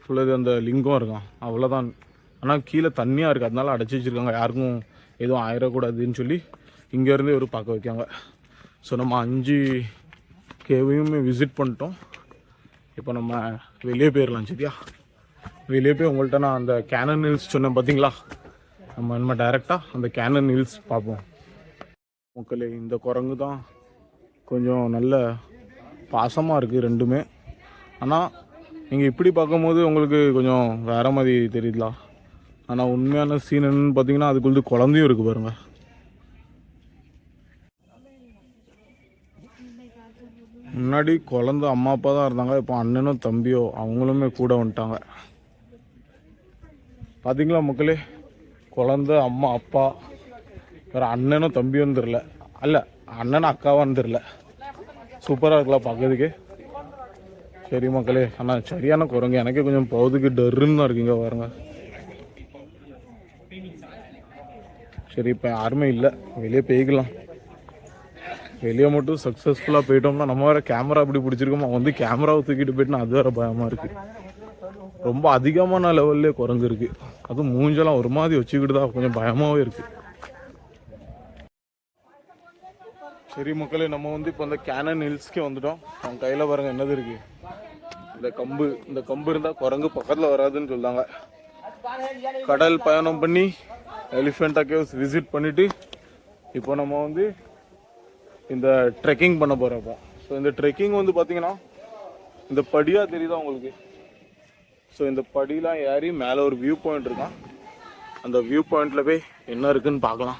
உள்ளது, அந்த லிங்கம் இருக்கான், அவ்வளோதான். ஆனால் கீழே தண்ணியாக இருக்குது, அதனால அடைச்சி வச்சுருக்காங்க. யாருக்கும் எதுவும் ஆயிடக்கூடாதுன்னு சொல்லி இங்கேருந்தே ஒரு பார்க்க வைக்காங்க. ஸோ நம்ம 5 கேவையுமே விசிட் பண்ணிட்டோம். இப்போ நம்ம வெளியே போயிடலாம். சரியா? வெளியே போய் உங்கள்கிட்ட நான் அந்த கேனன் ஹில்ஸ் சொன்னேன் பார்த்தீங்களா, நம்ம டைரெக்டாக அந்த கேனன் ஹில்ஸ் பார்ப்போம். மக்களே, இந்த குரங்கு தான் கொஞ்சம் நல்ல பாசமாக இருக்குது ரெண்டுமே. ஆனால் நீங்கள் இப்படி பார்க்கும்போது உங்களுக்கு கொஞ்சம் வேற மாதிரி தெரியுதுலாம். ஆனால் உண்மையான சீன் என்னன்னு பார்த்தீங்கன்னா அதுக்குள்ளே குழந்தையும் இருக்குது பாருங்க. முன்னாடி குழந்தை அம்மா அப்பா தான் இருந்தாங்க, இப்போ அண்ணனும் தம்பியோ அவங்களுமே கூட வந்துட்டாங்க. பார்த்தீங்களா மக்களே, குழந்தை அம்மா அப்பா வேறு அண்ணனும் தம்பியும் தெரில, அல்ல அண்ணனும் அக்காவும் தெரில. சூப்பராக இருக்கலாம் பார்க்கறதுக்கு. சரி மக்களே, ஆனால் சரியான குரங்கு, எனக்கே கொஞ்சம் போகிறதுக்கு டருன்னு தான் இருக்குங்க பாருங்க. சரி இப்போ யாருமே இல்லை, வெளியே போய்க்கலாம். வெளியே மட்டும் சக்ஸஸ்ஃபுல்லாக போயிட்டோம்னா நம்ம வேறு கேமரா அப்படி பிடிச்சிருக்கோம், அவன் வந்து கேமராவை தூக்கிட்டு போயிட்டுனா அது வேறு பயமாக இருக்குது. ரொம்ப அதிகமான லெவல்லே குரங்கு இருக்குது, அதுவும் மூஞ்செல்லாம் ஒரு மாதிரி வச்சுக்கிட்டு தான் கொஞ்சம் பயமாகவே இருக்குது. சரி மக்களே, நம்ம வந்து இப்போ அந்த கேனன் ஹில்ஸ்க்கே வந்துட்டோம். அவன் கையில் பாருங்க என்னது இருக்குது, இந்த கம்பு இருந்தால் குரங்கு பக்கத்தில் வராதுன்னு சொல்லுவாங்க. கடல் பயணம் பண்ணி எலிஃபெண்டா கேவ்ஸ் விசிட் பண்ணிவிட்டு இப்போ நம்ம வந்து இந்த ட்ரெக்கிங் பண்ண போகிறப்போ. ஸோ இந்த ட்ரெக்கிங் வந்து பார்த்தீங்கன்னா இந்த படியாக தெரியுதா உங்களுக்கு? ஸோ இந்த படியெலாம் ஏறி மேலே ஒரு வியூ பாயிண்ட் இருக்கான், அந்த வியூ பாயிண்டில் போய் என்ன இருக்குன்னு பார்க்கலாம்.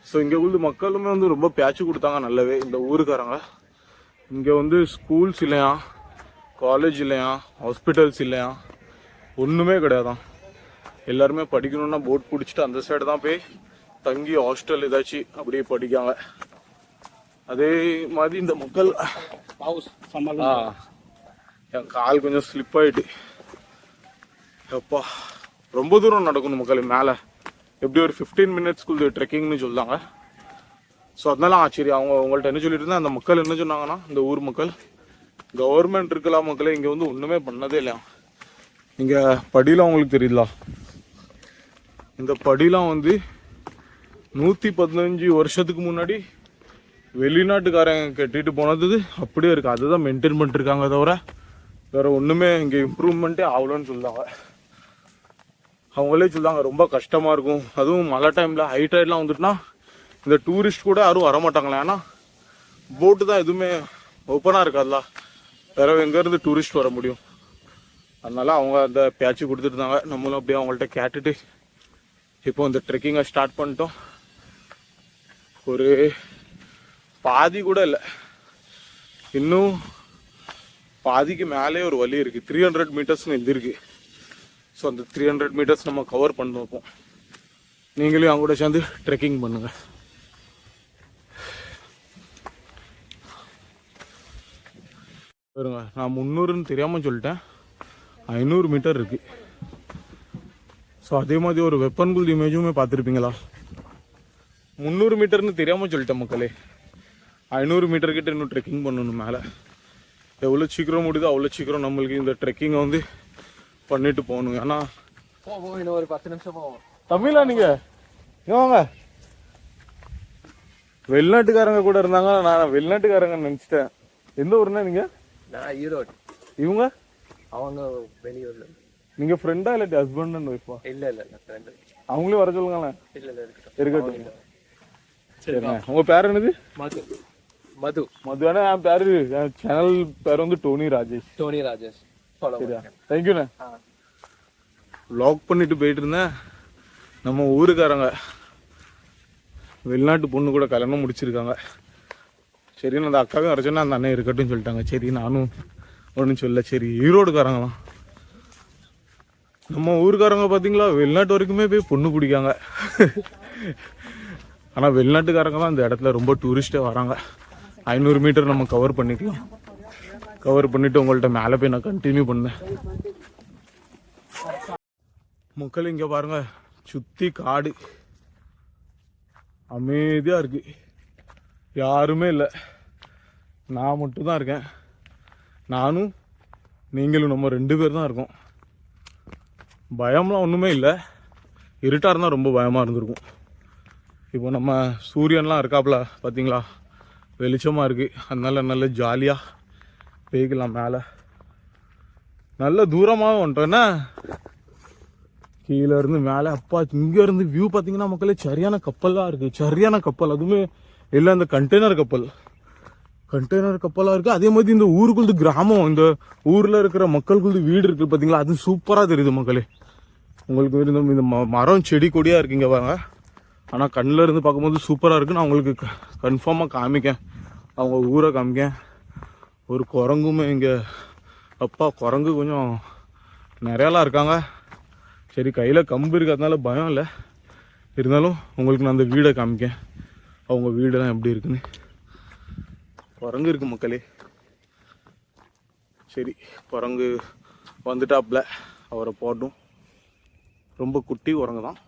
ஸோ இங்கே உள்ள மக்களுமே வந்து ரொம்ப பேச்சு கொடுத்தாங்க நல்லாவே. இந்த ஊருக்காரங்க இங்கே வந்து ஸ்கூல்ஸ் இல்லையா, காலேஜ் இல்லையா, ஹாஸ்பிட்டல்ஸ் இல்லையா, ஒன்றுமே கிடையாதான். எல்லாருமே படிக்கணுன்னா போட் பிடிச்சிட்டு அந்த சைடு தான் போய் தங்கி ஹாஸ்டல் ஏதாச்சும் அப்படியே படிக்காங்க. அதே மாதிரி இந்த மக்கள் என் கால் கொஞ்சம் ஸ்லிப் ஆகிட்டு, எப்பா ரொம்ப தூரம் நடக்கணும் மக்கள் மேலே. எப்படி ஒரு 15 மினிட்ஸ்க்குள்ள ட்ரெக்கிங்னு சொல்லுவாங்க. ஸோ அதனால சரி அவங்க உங்கள்கிட்ட என்ன சொல்லிட்டு இருந்தா, அந்த மக்கள் என்ன சொன்னாங்கன்னா, இந்த ஊர் மக்கள் கவர்மெண்ட் இருக்கலாம் மக்களே இங்கே வந்து ஒன்றுமே பண்ணதே இல்லையா. இங்கே படியெலாம் உங்களுக்கு தெரியல, இந்த படியெலாம் வந்து 115 வருஷத்துக்கு முன்னாடி வெளிநாட்டுக்காரங்க கட்டிட்டு போனது அப்படியே இருக்குது. அதுதான் மெயின்டைன் பண்ணிட்டுருக்காங்க, தவிர வேறு ஒன்றுமே இங்கே இம்ப்ரூவ்மெண்ட்டே ஆகலன்னு சொல்லுவாங்க. அவங்களே சொல்லுவாங்க ரொம்ப கஷ்டமாக இருக்கும், அதுவும் மழை டைமில் ஹை டைட்லாம் வந்துட்டுனா இந்த டூரிஸ்ட் கூட யாரும் வரமாட்டாங்களே. ஏன்னா போட்டு தான் எதுவுமே ஓப்பனாக இருக்காதுல்ல, வேறு எங்கேருந்து டூரிஸ்ட் வர முடியும். அதனால அவங்க அந்த பேச்சு கொடுத்துருந்தாங்க. நம்மளும் அப்படியே அவங்கள்ட்ட கேட்டுட்டு இப்போ இந்த ட்ரெக்கிங்கை ஸ்டார்ட் பண்ணிட்டோம். ஒரு பாதி கூட இல்லை, இன்னும் பாதிக்கு மேலே ஒரு வழி இருக்குது. 300 மீட்டர்ஸ்னு எழுதிருக்கு. ஸோ அந்த 300 மீட்டர்ஸ் நம்ம கவர் பண்ண வைப்போம். நீங்களும் அவங்க கூட சேர்ந்து ட்ரெக்கிங் பண்ணுங்க. பாருங்க, நான் 300ன்னு தெரியாமல் சொல்லிட்டேன், 500 மீட்டர் இருக்குது. ஸோ அதே மாதிரி ஒரு வெப்பன்குள் இமேஜுமே பார்த்துருப்பீங்களா. 300 மீட்டர்னு தெரியாமல் சொல்லிட்டேன் மக்களே. 500 மீட்டர் கிட்ட இன்னும் ட்ரெக்கிங் பண்ணணும் மேலே. எவ்வளோ சீக்கிரம் முடியுதோ அவ்வளோ சீக்கிரம் நம்மளுக்கு இந்த ட்ரெக்கிங்கை வந்து பண்ணிட்டு போகணும். ஏன்னா இன்னும் ஒரு 10 நிமிஷம் போவோம். தமிழா நீங்கள் வாங்க, வெளிநாட்டுக்காரங்க கூட இருந்தாங்க, நான் வெளிநாட்டுக்காரங்க நினச்சிட்டேன். எந்த ஊருன்னா நீங்கள்? நான் ஈரோடு. இவங்க அவங்க வெளியூர்ல. நீங்கள் ஃப்ரெண்டா இல்லாட்டி ஹஸ்பண்ட் அண்ட் ஒய்ஃபா? இல்ல ஃப்ரெண்ட். அவங்களே வர சொல்லுங்களேன். இல்ல இருக்கட்டும். சரிங்க, உங்கள் பேர் என்னது? மது. மதுவான என் பேரு, என் சேனல் பேர் வந்து டோனி ராஜேஷ். சரியா, தேங்க்யூண்ணே. வ்ளாக் பண்ணிட்டு போயிட்டு இருந்தேன். நம்ம ஊருக்காரங்க வெளிநாட்டு பொண்ணு கூட கல்யாணம் முடிச்சிருக்காங்க. சரி, நான் அந்த அக்காவையும் வர சொன்னா அந்த அண்ணன் இருக்கட்டும் சொல்லிட்டாங்க. சரி, நானும் ஒன்றும் சொல்ல. சரி, ஈரோடுக்காரங்களாம். நம்ம ஊருக்காரங்க பார்த்தீங்களா, வெளிநாட்டு வரைக்குமே போய் பொண்ணு பிடிக்காங்க. ஆனால் வெளிநாட்டுக்காரங்க தான் இந்த இடத்துல ரொம்ப டூரிஸ்டே வராங்க. 500 மீட்டர் நம்ம கவர் பண்ணிக்கலாம். கவர் பண்ணிவிட்டு உங்கள்கிட்ட மேலே போய் நான் கண்டினியூ பண்ணேன். மக்கள் இங்கே பாருங்க, சுற்றி காடு, அமைதியாக இருக்குது, யாருமே இல்லை, நான் மட்டும்தான் இருக்கேன். நானும் நீங்களும் நம்ம 2 பேர் தான் இருக்கோம். பயம்லாம் ஒன்றுமே இல்லை. இருட்டாக இருந்தால் ரொம்ப பயமாக இருந்திருக்கும். இப்போ நம்ம சூரியன்லாம் இருக்காப்புல பார்த்தீங்களா, வெளிச்சமாக இருக்குது. அதனால நல்ல ஜாலியாக போய்க்கலாம் மேலே. நல்ல தூரமாக வந்துட்டோன்னா கீழே இருந்து மேலே. அப்பா, இங்கேருந்து வியூ பார்த்தீங்கன்னா மக்களே சரியான கப்பல்லாம் இருக்குது, சரியான கப்பல். அதுவுமே இல்லை அந்த கண்டெய்னர் கப்பல். கண்டெய்னர் கப்பலாக இருக்குது. அதே மாதிரி இந்த ஊருக்குள்ளது கிராமம், இந்த ஊரில் இருக்கிற மக்களுக்குள்ளது வீடு இருக்குது பார்த்தீங்களா, அது சூப்பராக தெரியுது மக்களே. உங்களுக்கு இந்த மரம் செடி கொடியாக இருக்குங்க பாருங்க. ஆனால் கண்ணில் இருந்து பார்க்கும்போது சூப்பராக இருக்குது. நான் உங்களுக்கு கன்ஃபார்மாக காமிக்கேன், அவங்க ஊரை காமிக்கேன். ஒரு குரங்குமே இங்கே, அப்பா குரங்கு கொஞ்சம் நிறையாலாம் இருக்காங்க. சரி கையில் கம்பு இருக்கிறதுனால பயம் இல்லை, இருந்தாலும் உங்களுக்கு நான் அந்த வீடை காமிக்கேன், அவங்க வீடெல்லாம் எப்படி இருக்குன்னு. குரங்கு இருக்குது மக்களே. சரி குரங்கு வந்துட்டாப்புல, அவரை போட்டும். ரொம்ப குட்டி குரங்கு தான்.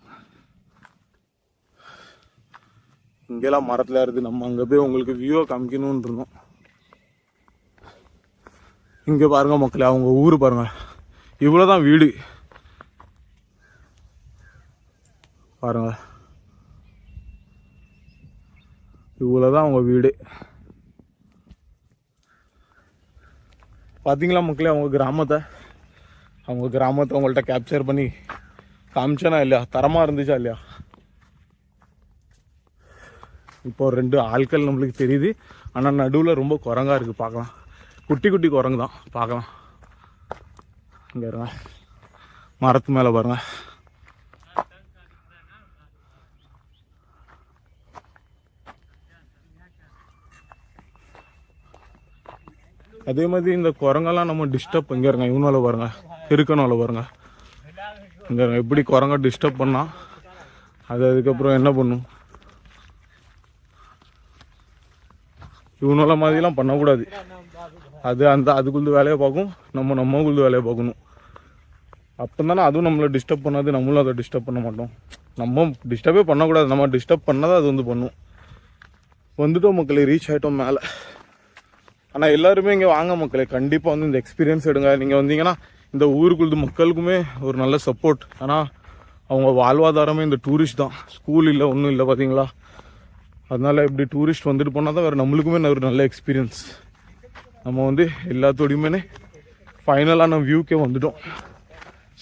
இங்கெல்லாம் மரத்தில் இருக்குது. நம்ம அங்கே போய் உங்களுக்கு வியூவை காமிக்கணும்னு இருந்தோம். இங்கே பாருங்க மக்களே, அவங்க ஊர் பாருங்க. இவ்வளோதான் வீடு பாருங்க, இவ்வளோதான் அவங்க வீடு. பார்த்தீங்களா மக்களே அவங்க கிராமத்தை உங்கள்கிட்ட கேப்சர் பண்ணி காமிச்சேனா இல்லையா? தரமாக இருந்துச்சா இல்லையா? இப்போ 2 ஆட்கள் நம்மளுக்கு தெரியுது, ஆனால் நடுவில் ரொம்ப குரங்கா இருக்குது. பார்க்கலாம், குட்டி குட்டி குரங்கு தான், பார்க்கலாம். இங்கே இருங்க, மரத்து மேலே பாருங்க. அதே மாதிரி இந்த குரங்கெல்லாம் நம்ம டிஸ்டர்ப், இங்கே இருங்க இவனால பாருங்க, இருக்கனால பாருங்க. இங்கே எப்படி குரங்க டிஸ்டர்ப் பண்ணா அது அதுக்கப்புறம் என்ன பண்ணும்? இவனால மாதிரிலாம் பண்ணக்கூடாது. அது அதுக்குள்ள வேலையை பார்க்கும், நம்மக்குள்ள வேலையை பார்க்கணும். அப்போ தானே அதுவும் நம்மளை டிஸ்டர்ப் பண்ணாது, நம்மளும் அதை டிஸ்டர்ப் பண்ண மாட்டோம். நம்ம டிஸ்டர்பே பண்ணக்கூடாது, நம்ம டிஸ்டர்ப் பண்ணாதான் அது பண்ணும். வந்துட்டோம் மக்களே, ரீச் ஆகிட்டோம் மேலே. ஆனால் எல்லாருமே இங்கே வாங்க மக்களே, கண்டிப்பாக இந்த எக்ஸ்பீரியன்ஸ் எடுங்க. நீங்கள் வந்தீங்கன்னா இந்த ஊருக்குள்ளது மக்களுக்குமே ஒரு நல்ல சப்போர்ட். ஆனால் அவங்க வாழ்வாதாரமே இந்த டூரிஸ்ட் தான், ஸ்கூல் இல்லை ஒன்றும் இல்லை பார்த்தீங்களா. அதனால் இப்படி டூரிஸ்ட் வந்துட்டு போனால் தான் வேறு நம்மளுக்குமே ஒரு நல்ல எக்ஸ்பீரியன்ஸ். நம்ம எல்லாத்தோடையுமே ஃபைனலான வியூக்கே வந்துட்டோம்.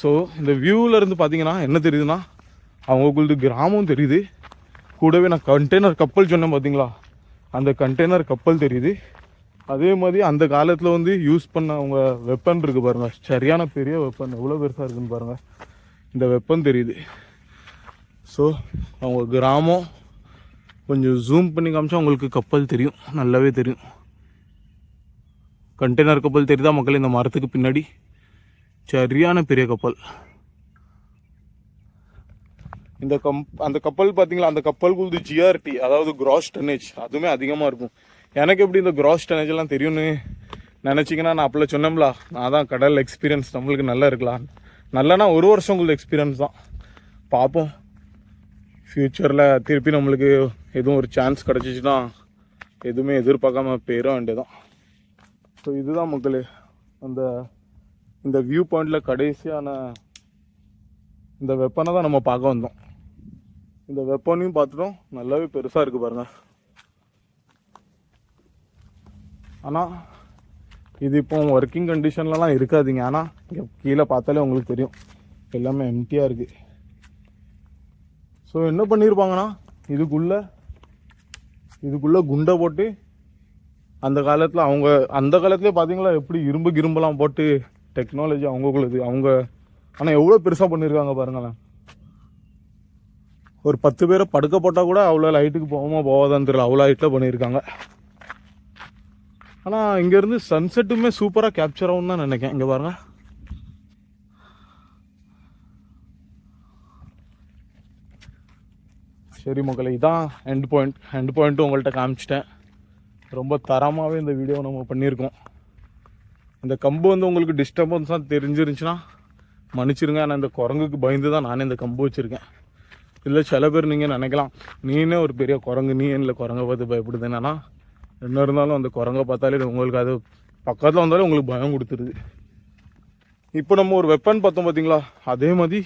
ஸோ இந்த வியூவில் இருந்து பார்த்தீங்கன்னா என்ன தெரியுதுன்னா, அவங்களுது கிராமம் தெரியுது, கூடவே நான் கண்டெய்னர் கப்பல் சொன்னேன் பார்த்தீங்களா, அந்த கண்டெய்னர் கப்பல் தெரியுது. அதே மாதிரி அந்த காலத்தில் யூஸ் பண்ண அவங்க வெப்பன் இருக்குது பாருங்கள், சரியான பெரிய வெப்பன், எவ்வளோ பெருசாக இருக்குன்னு பாருங்கள். இந்த வெப்பன் தெரியுது. ஸோ அவங்க கிராமம் கொஞ்சம் ஜூம் பண்ணி காமிச்சா உங்களுக்கு கப்பல் தெரியும், நல்லாவே தெரியும். கண்டெய்னர் கப்பல் தெரியுதா மக்கள்? இந்த மரத்துக்கு பின்னாடி சரியான பெரிய கப்பல். அந்த கப்பல் பார்த்தீங்களா, அந்த கப்பலுக்கு ஜிஆர்டி, அதாவது கிராஸ் டன்னேஜ், அதுவுமே அதிகமாக இருக்கும். எனக்கு எப்படி இந்த கிராஸ் டன்னேஜ் எல்லாம் தெரியும்னு நினச்சிங்கன்னா, நான் அப்போல்லாம் சொன்னோம்ல, நான் தான் கடல் எக்ஸ்பீரியன்ஸ் நம்மளுக்கு நல்லா இருக்கலாம். நல்லனா 1 வருஷம் உங்களுக்கு எக்ஸ்பீரியன்ஸ் தான். பார்ப்போம் ஃப்யூச்சரில் திருப்பி நம்மளுக்கு எதுவும் ஒரு சான்ஸ் கிடச்சிச்சின்னா எதுவுமே எதிர்பார்க்காம போயிட வேண்டியதான். ஸோ இதுதான் மக்களே இந்த வியூ பாயிண்டில் கடைசியான இந்த வெப்பனை தான் நம்ம பார்க்க வந்தோம். இந்த வெப்பனையும் பார்த்துட்டோம், நல்லாவே பெருசாக இருக்குது பாருங்கள். ஆனால் இது இப்போ ஒர்க்கிங் கண்டிஷன்லலாம் இருக்காதுங்க. ஆனால் இங்கே கீழே பார்த்தாலே உங்களுக்கு தெரியும், எல்லாமே எம்டியாக இருக்குது. ஸோ என்ன பண்ணியிருப்பாங்கன்னா, இதுக்குள்ளே குண்டை போட்டு அந்த காலத்துலேயே பார்த்தீங்களா எப்படி இரும்புலாம் போட்டு டெக்னாலஜி அவங்களுக்குள்ளது அவங்க. ஆனால் எவ்வளோ பெருசாக பண்ணியிருக்காங்க பாருங்களேன். ஒரு 10 பேரை படுக்க போட்டால் கூட அவ்வளோ லைட்டுக்கு போகாதான்னு தெரியல, அவ்வளோ ஹைட்டில் பண்ணியிருக்காங்க. ஆனால் இங்கேருந்து சன்செட்டுமே சூப்பராக கேப்சர் ஆகும்னு தான் நினைக்கிறேன். இங்கே பாருங்க, சரி மக்களே, இதான் எண்ட் பாயிண்ட்டும் உங்கள்கிட்ட காமிச்சிட்டேன். ரொம்ப தரமாகவே இந்த வீடியோ நம்ம பண்ணியிருக்கோம். இந்த கம்பு உங்களுக்கு டிஸ்டர்பன்ஸாக தெரிஞ்சிருந்துச்சுன்னா மன்னிச்சிருங்க. ஆனால் இந்த குரங்குக்கு பயந்து தான் நானே இந்த கம்பு வச்சுருக்கேன். இல்லை சில பேர் நீங்கள் நினைக்கலாம், நீனே ஒரு பெரிய குரங்கு, நீ என்ன குரங்கை பார்த்து பயப்படுது. என்னன்னா என்ன இருந்தாலும் அந்த குரங்கை பார்த்தாலே உங்களுக்கு அது பக்கத்தில் வந்தாலே உங்களுக்கு பயம் கொடுத்துருது. இப்போ நம்ம ஒரு வெப்பன் பார்த்தோம் பார்த்தீங்களா, அதே மாதிரி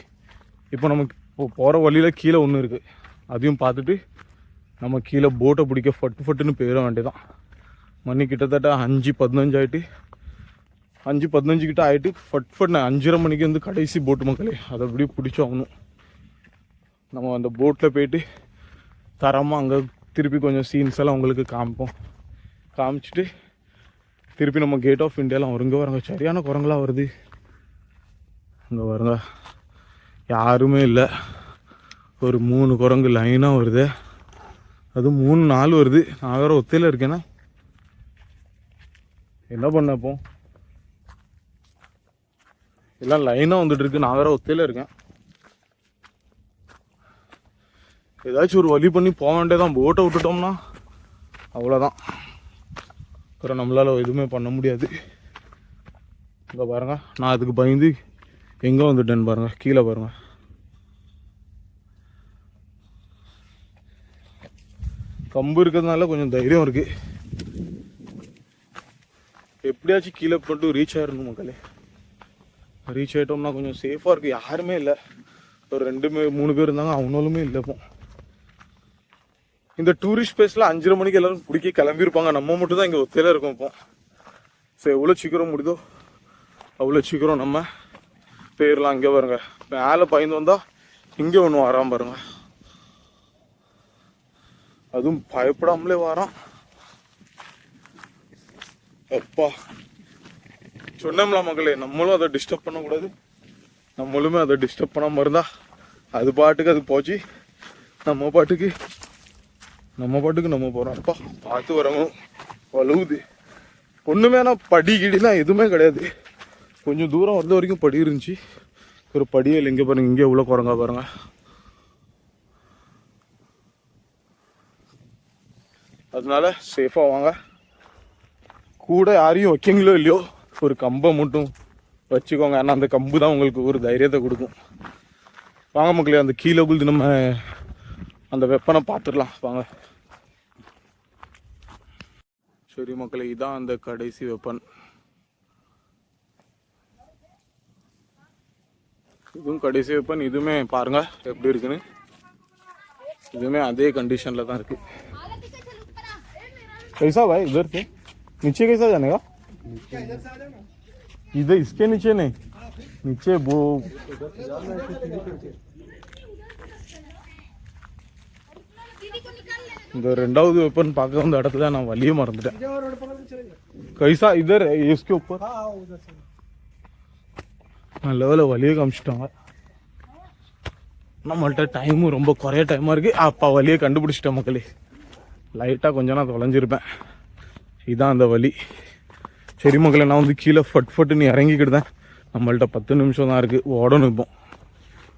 இப்போ நமக்கு போகிற வழியில் கீழே ஒன்று இருக்குது. அதையும் பார்த்துட்டு நம்ம கீழே போட்டை பிடிக்க ஃபட்டுன்னு போயிட வேண்டியதான். மணி கிட்டத்தட்ட 5:15 ஆகிட்டு, 5:15 கிட்ட ஆகிட்டு ஃபட் 5:30 மணிக்கு கடைசி போட்டு மக்களே, அதை அப்படியே பிடிச்சாகணும். நம்ம அந்த போட்டில் போயிட்டு தரமாக அங்கே திருப்பி கொஞ்சம் சீன்ஸ் எல்லாம் உங்களுக்கு காமிச்சிட்டு திருப்பி நம்ம கேட் ஆஃப் இந்தியாலாம் வருங்க வரங்க. சரியான குரங்களாக வருது. அங்கே வருங்க, யாருமே இல்லை. ஒரு 3 குரங்கு லைனாக வருது. அது 3-4 வருது. நான் வேறு ஒத்தையில் இருக்கேன்னா என்ன பண்ண இப்போ? எல்லாம் லைனாக வந்துட்டு இருக்கு. நான் வேறு ஒத்தையில் இருக்கேன். ஏதாச்சும் ஒரு வழி பண்ணி போக வேண்டியதான். போட்டை விட்டுட்டோம்னா அவ்வளோதான். அப்புறம் நம்மளால் எதுவுமே பண்ண முடியாது. இங்கே பாருங்க, நான் அதுக்கு பயந்து எங்கே வந்துட்டேன்னு பாருங்கள். கீழே பாருங்கள். கம்பு இருக்கிறதுனால கொஞ்சம் தைரியம் இருக்குது. எப்படியாச்சும் கீழே போட்டு ரீச் ஆயிடணும் மக்களே. ரீச் ஆகிட்டோம்னா கொஞ்சம் சேஃபாக இருக்குது. யாருமே இல்லை. ஒரு 2-3 பேர் இருந்தாங்க, அவங்களுமே இல்லை. இப்போ இந்த டூரிஸ்ட் பிளேஸில் 5:30 மணிக்கு எல்லோரும் பிடிக்க கிளம்பியிருப்பாங்க. நம்ம மட்டும் தான் இங்கே ஒத்தையில் இருக்கோம் இப்போ. ஸோ எவ்வளோ சீக்கிரம் முடியுதோ அவ்வளோ சீக்கிரம் நம்ம போயிடலாம். இங்கே பாருங்க, மேலே பயந்து வந்தால் இங்கே ஒன்று வராமல் பாருங்க. அதுவும் பயப்படாமலே வரான். அப்பா சொன்னோம்ல மக்களே, நம்மளும் அதை டிஸ்டர்ப் பண்ணக்கூடாது. நம்மளுமே அதை டிஸ்டர்ப் பண்ணாமல் இருந்தா அது பாட்டுக்கு அது போச்சு. நம்ம பாட்டுக்கு நம்ம போகிறோம். அப்பா பார்த்து வரணும். வலுவுது ஒன்றுமே. ஆனால் படி கிடிலாம் எதுவுமே கிடையாது. கொஞ்சம் தூரம் வந்த வரைக்கும் படி இருந்துச்சு. ஒரு படியே இல்லை. இங்கே பாருங்க, இங்கே உள்ள குரங்கா பாருங்க. அதனால சேஃபாக வாங்க. கூட யாரையும் வைக்கிங்களோ இல்லையோ ஒரு கம்பை மட்டும் வச்சுக்கோங்க. ஏன்னா அந்த கம்பு தான் உங்களுக்கு ஒரு தைரியத்தை கொடுக்கும். வாங்க மக்களே, அந்த கீழே குளித்து நம்ம அந்த வெப்பனை பார்த்துடலாம் வாங்க. சரி மக்களே, இதான் அந்த கடைசி வெப்பன். இதுவும் கடைசி வெப்பன். இதுவுமே பாருங்க எப்படி இருக்குன்னு. இதுவுமே அதே கண்டிஷனில் தான் இருக்குது. कैसा भाई इधर से नीचे कैसा जाने का? इधर इसके नीचे नहीं, नीचे वो இந்த 2வது வெப்பன் பார்க்க வந்த இடத்துல நான் வழியே மறந்துட்டேன். கைசா இதர் इसके ऊपर நல்ல வழியை காமிச்சிட்டாங்க. நம்மள்ட்ட டைமும் ரொம்ப குறைய டைமாக இருக்குது. அப்பா வழியை கண்டுபிடிச்சிட்டேன் மக்களே. லைட்டாக கொஞ்சம் நான் தொலைஞ்சிருப்பேன். இதுதான் அந்த வழி. சரி மக்களே, நான் வந்து கீழே ஃபட்டுன்னு இறங்கிக்கிட்டுதான். நம்மள்ட்ட 10 நிமிஷம் தான் இருக்குது, ஓடணும். இப்போ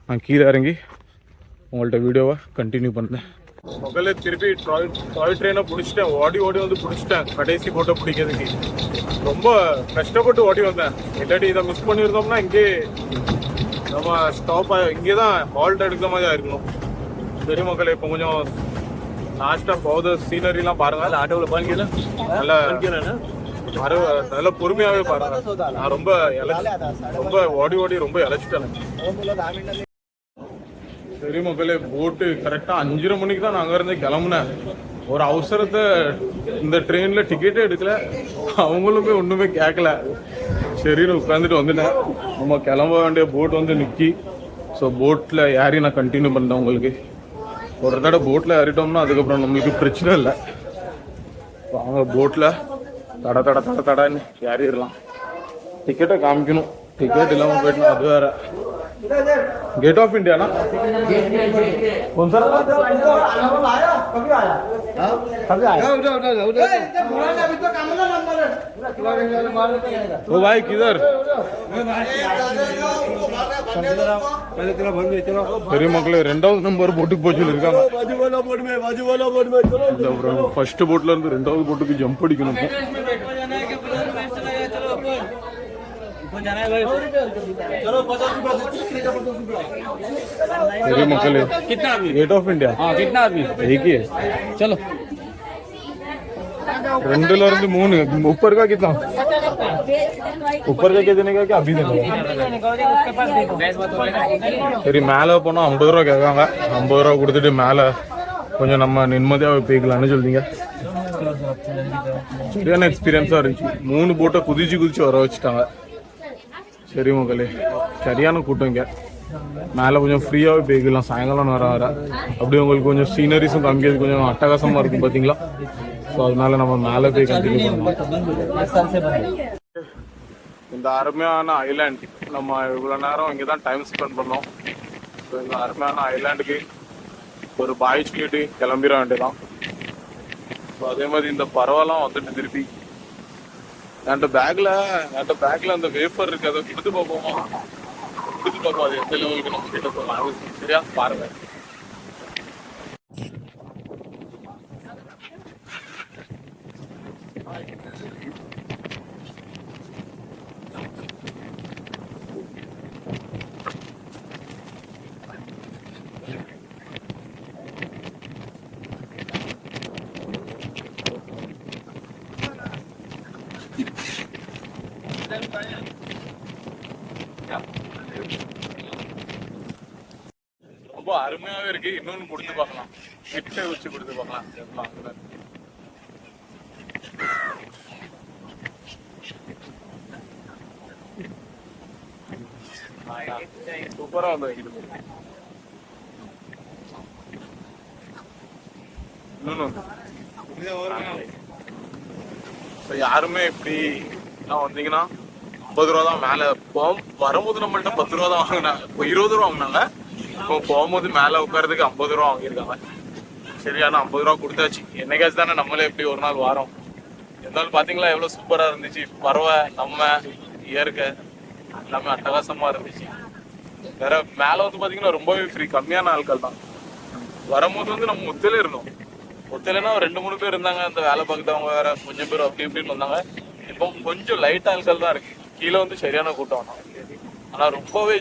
நான் கீழே இறங்கி உங்கள்கிட்ட வீடியோவை கண்டினியூ பண்ணேன். மக்களே திருப்பி டாய் ட்ரெயினை பிடிச்சிட்டேன். ஓடி வந்து பிடிச்சிட்டேன். கடைசி போட்டை பிடிக்கிறதுக்கு ரொம்ப கஷ்டப்பட்டு ஓடி வந்தேன். இல்லாட்டி இதை மிஸ் பண்ணியிருந்தோம்னா இங்கே நம்ம ஸ்டாப் இங்கே தான் ஹால்ட் எடுக்கிற மாதிரி ஆயிருக்கணும். சரி மக்களே, இப்போ கொஞ்சம் லாஸ்ட்டாக போகுது. சீனரிலாம் பாருங்க. ஆட்டோவில் பாருங்க, நல்ல பொறுமையாகவே பாருங்க. நான் ரொம்ப ஓடி ரொம்ப இழைச்சிட்டேன். சரி மக்களே, போட்டு கரெக்டாக 5:30 மணிக்கு தான் நான் அங்கேருந்து கிளம்புனேன். ஒரு அவசரத்தை இந்த ட்ரெயினில் டிக்கெட்டே எடுக்கல. அவங்களுமே ஒன்றுமே கேட்கல. சரின்னு உட்காந்துட்டு வந்துட்டேன். நம்ம கிளம்ப வேண்டிய போட் வந்து நிற்கி. ஸோ போட்டில் ஏறி நான் கண்டினியூ பண்ணேன். உங்களுக்கு ஒரு தடவை போட்டில் ஏறிட்டோம்னா அதுக்கப்புறம் நம்மளுக்கு பிரச்சனை இல்லை. வாங்க போட்டில் தடன்னு ஏறிடலாம். டிக்கெட்டை காமிக்கணும். टिकट इलाम बैठना अद्वारा गेट ऑफ इंडिया ना कौन सा ओ भाई किधर பெரிய மக்களே ரெண்டாவது நம்பர் போட்டுக்கு போச்சு இருக்காங்க. ஃபர்ஸ்ட் போட்ல இருந்து ரெண்டாவது போட்டுக்கு ஜம்ப் அடிக்கணும். मेरे मकले कितना अभी गेट ऑफ इंडिया हाँ कितना अभी एक ही है चलो ரெண்டுல இருந்து மூணு ऊपर का कितना ऊपर का क्या देने का क्या अभी देने சரி மேலே போனா 50 ரூபா கேட்காங்க 50 ரூபா கொடுத்துட்டு மேலே கொஞ்சம் நம்ம நிம்மதியாக போய்க்கலாம்னு சொல்றீங்க. சரியான எக்ஸ்பீரியன்ஸா இருந்துச்சு. 3 போட்டை குதிச்சு வர வச்சுட்டாங்க. சரி மக்களே சரியான கூட்டம் இங்கே மேலே கொஞ்சம் ஃப்ரீயாகவே போய்க்கலாம் சாயங்காலம் வர அப்படியே உங்களுக்கு கொஞ்சம் சீனரிஸும் காமிக்கிறது கொஞ்சம் அட்டகாசமாக இருக்கும் பார்த்தீங்களா. ஸோ அதனால நம்ம மேலே போய் கண்டினியூ பண்ணலாம். இந்த அருமையான ஐலாண்ட் நம்ம இவ்வளோ நேரம் இங்கே தான் டைம் ஸ்பெண்ட் பண்ணோம். ஸோ இந்த அருமையான ஐலாண்டுக்கு ஒரு பாய் சொல்லிட்டு கிளம்பிட வேண்டியதான். ஸோ அதே மாதிரி இந்த பறவைலாம் வந்துட்டு திருப்பி என்கிட்ட பேக்கில் அந்த வேஃபர் இருக்கு, அதை கொடுத்து பார்ப்போமா? கொடுத்து பார்ப்போம் அது எந்த லெவலுக்கு நம்ம கிட்ட போகலாம். சரியா பாருங்க. ரொம்ப அருமையாவே இருக்கு. இன்னொன்னு கொடுத்து பார்க்கலாம், கிட்ட வச்சு கொடுத்து பார்க்கலாம். சூப்பரா வந்து யாருமே இப்படி வந்தீங்கன்னா 50 ரூபா தான். மேல வரும்போது நம்மள்ட்ட 10 ரூபா தான் வாங்கினாங்க, இப்போ 20 ரூபா வாங்கினாங்க. இப்போ போகும்போது மேல உட்காரதுக்கு 50 ரூபா வாங்கியிருக்காங்க. சரியான 50 ரூபா கொடுத்தாச்சு. என்னைக்காச்சும் தானே நம்மளே எப்படி ஒரு நாள் வாரோம். இருந்தாலும் பாத்தீங்களா எவ்வளவு சூப்பரா இருந்துச்சு. பறவை நம்ம இயற்கை எல்லாமே அட்டகாசமா இருந்துச்சு. வேற மேல வந்து பாத்தீங்கன்னா ரொம்பவே ஃப்ரீ, கம்மியான ஆட்கள் தான். வரும்போது வந்து நம்ம ஒத்தையில இருந்தோம். ஒத்தையிலன்னா 2-3 பேர் இருந்தாங்க. அந்த வேலை பார்க்குறவங்க வேற கொஞ்சம் பேர் அப்படி இப்படின்னு வந்தாங்க. இப்போ கொஞ்சம் லைட் ஆட்கள் தான் இருக்கு. கீழே வந்து சரியான கூட்டம். ஆனா ரொம்பவே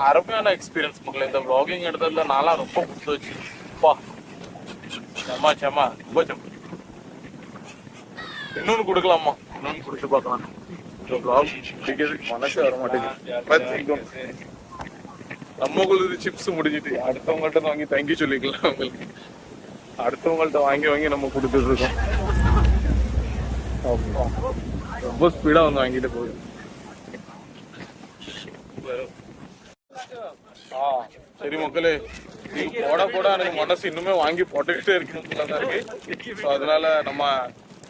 அருமையான எக்ஸ்பீரியன்ஸ் மக்கள். இந்த vlogging எடுத்ததுல நான்லாம் ரொம்ப கொடுத்து வச்சு செம்மா ரொம்ப செம்ம. இன்னொன்னு கொடுக்கலாமா? இன்னொன்னு கொடுத்து பார்க்கலாம். இந்த vlog பிடிக்கிறதுக்கு மனசே வர மாட்டேங்குது. நம்மளுக்கு சிப்ஸ் முடிஞ்சிட்டு அடுத்தவங்கள்ட்ட வாங்கி தேங்க்யூ சொல்லிக்கலாம். உங்களுக்கு அடுத்தவங்கள்ட்ட வாங்கி நம்ம கொடுத்துட்டு இருக்கோம். ரொம்ப ஸ்பீடா வந்து வாங்கிட்டு போகுது. சரி மக்களே, போட எனக்கு மனசு இன்னுமே வாங்கி போட்டுக்கிட்டே இருக்கு. அதனால நம்ம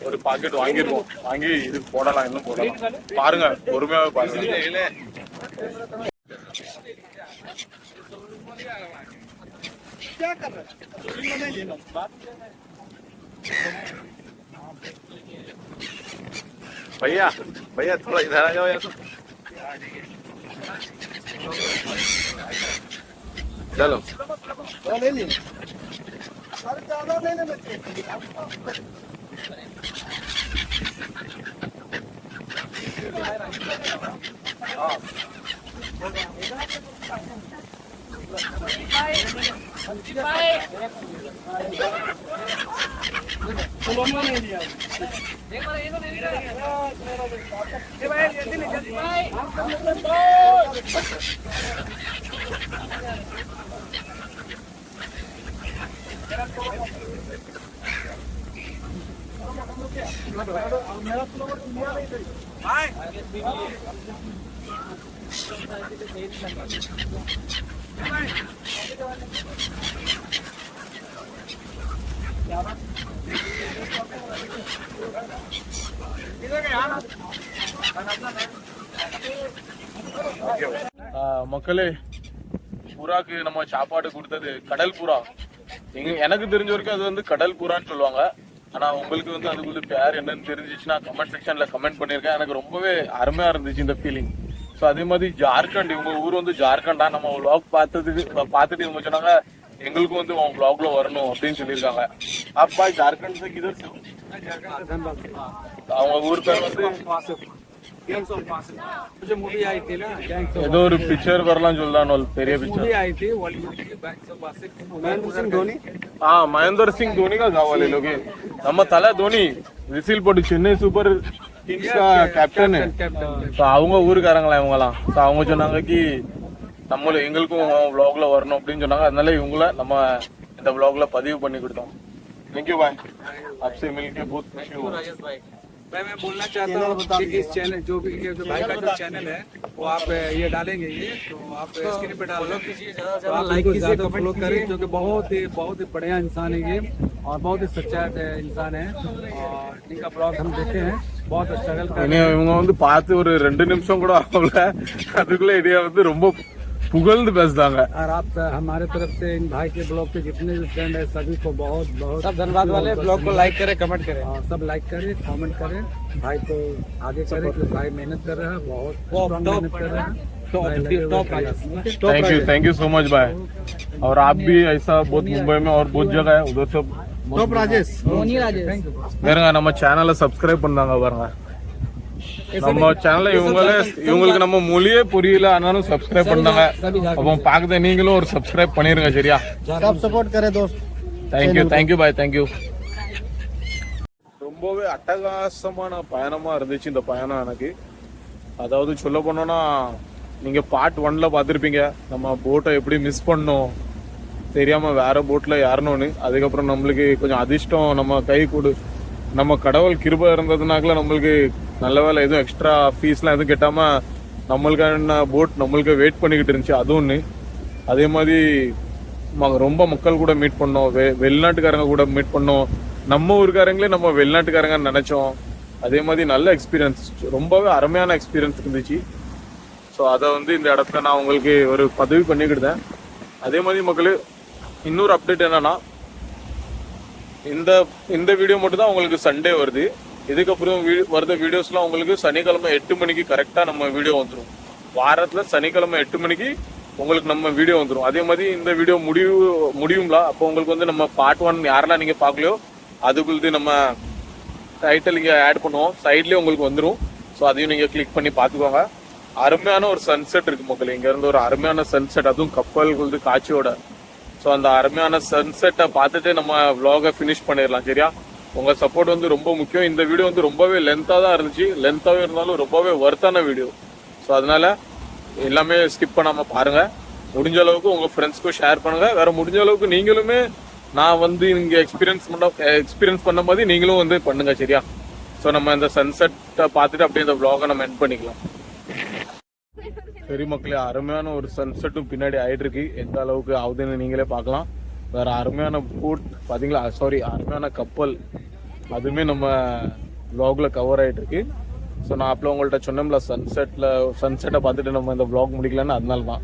ஒரு பாக்கெட் வாங்கிருக்கோம். வாங்கி இதுக்கு போடலாம், இன்னும் போடலாம். பாருங்க, பொறுமையாவே பாருங்க. भैया थोड़ा इधर आ जाओ यार. चलो ले ली. ज्यादा ले लेना. மக்களே, புறாக்கு நம்ம சாப்பாடு கொடுத்தது கடல் புறா. எனக்கு தெரிஞ்ச வரைக்கும் அது வந்து கடல் புறான்னு சொல்லுவாங்க. ஆனா உங்களுக்கு வந்து அதுக்கு பேர் என்னன்னு தெரிஞ்சிச்சுன்னா கமெண்ட் செக்ஷன்ல கமெண்ட் பண்ணிருக்கேன். எனக்கு ரொம்பவே அருமையா இருந்துச்சு இந்த ஃபீலிங். ஸோ அதே மாதிரி ஜார்க்கண்ட், இவங்க ஊர் வந்து ஜார்க்கண்டா. நம்ம vlog பார்த்துட்டு இவங்க சொன்னாங்க எங்களுக்கும் வந்து உங்க vlogல வரணும் அப்படின்னு சொல்லியிருக்காங்க. அப்பா ஜார்க்கண்ட் அவங்க ஊர் பேர் வந்து ஏதோ ஒரு பிக்சர் வரலாம் சொல்லலாம். பெரிய பிக்சர் మహేందర్ సింగ్ ధోనిగా కావాలి లోకి. நம்ம தலை தோனி விசில் போட்டு சென்னை சூப்பர் கிங்ஸ் கேப்டன். அவங்க ஊருக்காரங்களா இவங்கலாம். அவங்க சொன்னாங்க எங்களுக்கும் vlogல வரணும் அப்படின்னு சொன்னாங்க. அதனால இவங்கள நம்ம இந்த vlogல பதிவு பண்ணி கொடுத்தோம். थैंक यू भाई, आपसे मिलके बहुत खुशी हुआ. मैं बोलना चाहता हूँ कि इस चैनल जो भी ये जो भाई का जो चैनल है वो आप ये डालेंगे ये तो आप स्क्रीन पे डालो तो आप लाइक कीजिए फॉलो करें क्योंकि बहुत ही बढ़िया इंसान है ये और बहुत ही सच्चा इंसान है और इनका ब्लॉग हम देखते हैं बहुत स्ट्रगल कर இனி இவங்க வந்து பார்த்து ஒரு 2 நிமிஷம் கூட ஆகல அதுக்குள்ள இடையே வந்து ரொம்ப புகழ்ந்து பேசுறாங்க. और आप हमारे तरफ से इन भाई के ब्लॉग के जितने भी फ्रेंड है सभी को बहुत बहुत सब धन्यवाद वाले ब्लॉग को लाइक करें कमेंट करें और सब लाइक करें कमेंट करें भाई को आगे करें क्योंकि भाई मेहनत कर रहा है बहुत मेहनत कर रहा है थैंक यू सो मच भाई. और आप भी ऐसा बहुत मुंबई में और बहुत जगह है उधर सब வேறங்க நம்ம சேனலை சப்ஸ்கிரைப் பண்ணாங்க பாருங்க. நம்ம சேனல்ல இவங்களுக்கு நம்ம மொழியே புரியல ஆனாலும் சப்ஸ்கிரைப் பண்ணாங்க. அப்போ பாக்குற நீங்களும் ஒரு சப்ஸ்கிரைப் பண்ணிருங்க சரியா. सब सपोर्ट करे दोस्त. Thank you bye thank you. ரொம்பவே அட்டகாசமான பயணமா இருந்துச்சு இந்த பயணம் எனக்கு. அதாவது சொல்ல போனோம்னா நீங்க பார்ட் 1ல பார்த்திருப்பீங்க நம்ம போட்டை எப்படி மிஸ் பண்ணோம் தெரியாம வேற போட்ல ஏறணும்னு. அதுக்கப்புறம் நம்மளுக்கு கொஞ்சம் அதிர்ஷ்டம் நம்ம கை கொடு நம்ம கடவுள் கிருபை இருந்ததுனாக்கல நம்மளுக்கு நல்ல வேலை எதுவும் எக்ஸ்ட்ரா ஃபீஸ்லாம் எதுவும் கட்டாம நம்மளுக்கான போட் நம்மளுக்கு வெயிட் பண்ணிக்கிட்டு இருந்துச்சு அது ஒன்று. அதே மாதிரி ரொம்ப மக்கள் கூட மீட் பண்ணோம், வெளிநாட்டுக்காரங்க கூட மீட் பண்ணோம், நம்ம ஊருக்காரங்களே நம்ம வெளிநாட்டுக்காரங்க நினைச்சோம். அதே மாதிரி நல்ல எக்ஸ்பீரியன்ஸ், ரொம்பவே அருமையான எக்ஸ்பீரியன்ஸ் இருந்துச்சு. ஸோ அதை வந்து இந்த இடத்துல நான் உங்களுக்கு ஒரு பதிவு பண்ணிக்கிட்டேன். அதே மாதிரி மக்களே இன்னொரு அப்டேட் என்னன்னா இந்த வீடியோ மட்டும் தான் உங்களுக்கு சண்டே வருது. இதுக்கப்புறம் வருத வீடியோஸ்லாம் உங்களுக்கு சனிக்கிழமை 8 மணிக்கு கரெக்டா நம்ம வீடியோ வந்துடும். வாரத்துல சனிக்கிழமை 8 மணிக்கு உங்களுக்கு நம்ம வீடியோ வந்துடும். அதே மாதிரி இந்த வீடியோ முடியும்ல அப்போ உங்களுக்கு வந்து நம்ம பார்ட் 1 யாரெல்லாம் நீங்க பார்க்கலையோ அதுக்குள்ளது நம்ம டைட்டில் இங்கே ஆட் பண்ணுவோம், சைட்லேயே உங்களுக்கு வந்துடும். ஸோ அதையும் நீங்கள் கிளிக் பண்ணி பார்த்துக்கோங்க. அருமையான ஒரு சன்செட் இருக்கு மக்கள், இங்கேருந்து ஒரு அருமையான சன்செட், அதுவும் கப்பல்களுக்கு காட்சியோட. ஸோ அந்த அருமையான சன்செட்டை பார்த்துட்டு நம்ம vlog-ஐ ஃபினிஷ் பண்ணிடலாம் சரியா. உங்கள் சப்போர்ட் வந்து ரொம்ப முக்கியம். இந்த வீடியோ வந்து ரொம்பவே லென்த்தாக தான் இருந்துச்சு, லென்த்தாகவே இருந்தாலும் ரொம்பவே ஒர்த்தான வீடியோ. ஸோ அதனால எல்லாமே ஸ்கிப் பண்ணாமல் பாருங்கள். முடிஞ்ச அளவுக்கு உங்கள் ஃப்ரெண்ட்ஸ்க்கும் ஷேர் பண்ணுங்கள். வேறு முடிஞ்ச அளவுக்கு நீங்களுமே நான் வந்து இங்கே எக்ஸ்பீரியன்ஸ் பண்ண மாதிரி நீங்களும் வந்து பண்ணுங்க சரியா. ஸோ நம்ம இந்த சன்செட்டை பார்த்துட்டு அப்படியே இந்த vlog-ஐ நம்ம எண்ட் பண்ணிக்கலாம். சரி மக்களே, அருமையான ஒரு சன்செட்டும் பின்னாடி ஆயிட்டு இருக்கு. எந்த அளவுக்கு ஆகுதுன்னு நீங்களே பார்க்கலாம். வேற அருமையான போட் பார்த்தீங்களா, சாரி அருமையான கப்பல், அதுவுமே நம்ம vlog-ல கவர் ஆகிட்டு இருக்கு. ஸோ நான் அப்போ உங்கள்கிட்ட சொன்னோம்ல சன்செட்டை பார்த்துட்டு நம்ம இந்த vlog முடிக்கலன்னு, அதனால தான்.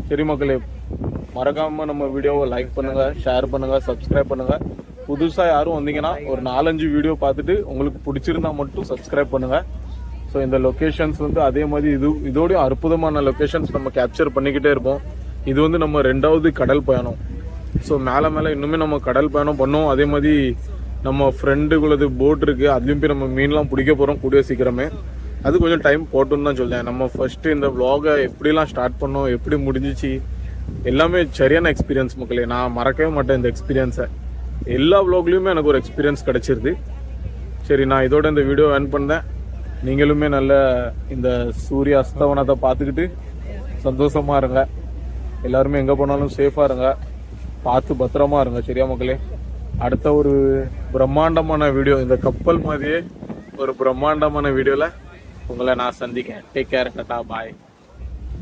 சரி மக்களே, மறக்காம நம்ம வீடியோவை லைக் பண்ணுங்க, ஷேர் பண்ணுங்க, சப்ஸ்கிரைப் பண்ணுங்க. புதுசாக யாரும் வந்தீங்கன்னா ஒரு 4-5 வீடியோ பார்த்துட்டு உங்களுக்கு பிடிச்சிருந்தா மட்டும் சப்ஸ்கிரைப் பண்ணுங்க. ஸோ இந்த லொக்கேஷன்ஸ் வந்து அதே மாதிரி இதோடய அற்புதமான லொக்கேஷன்ஸ் நம்ம கேப்சர் பண்ணிக்கிட்டே இருப்போம். இது வந்து நம்ம 2வது கடல் பயணம். ஸோ மேலே இன்னுமே நம்ம கடல் பயணம் பண்ணோம். அதே மாதிரி நம்ம ஃப்ரெண்டுக்குள்ளது போட் இருக்குது, அதுலேயும் போய் நம்ம மீன்லாம் பிடிக்க போகிறோம் கூடிய சீக்கிரமே. அது கொஞ்சம் டைம் போட்டுன்னு தான் சொல்லேன். நம்ம ஃபஸ்ட்டு இந்த vlog-ஐ எப்படிலாம் ஸ்டார்ட் பண்ணோம், எப்படி முடிஞ்சிச்சு, எல்லாமே சரியான எக்ஸ்பீரியன்ஸ் மக்களே. நான் மறக்கவே மாட்டேன் இந்த எக்ஸ்பீரியன்ஸை. எல்லா vlog-லையுமே எனக்கு ஒரு எக்ஸ்பீரியன்ஸ் கிடச்சிருது. சரி, நான் இதோட இந்த வீடியோ எண்ட் பண்ணேன். நீங்களுமே நல்ல இந்த சூரிய அஸ்தவனத்தை பார்த்துக்கிட்டு சந்தோஷமாக இருங்க. எல்லாருமே எங்கே போனாலும் சேஃபாக இருங்க, பார்த்து பத்திரமா இருங்க சரியா மக்களே. அடுத்த ஒரு பிரம்மாண்டமான வீடியோ, இந்த கப்பல் மாதிரியே ஒரு பிரம்மாண்டமான வீடியோவில் உங்களை நான் சந்திக்கிறேன். டேக் கேர், டாடா, பாய்.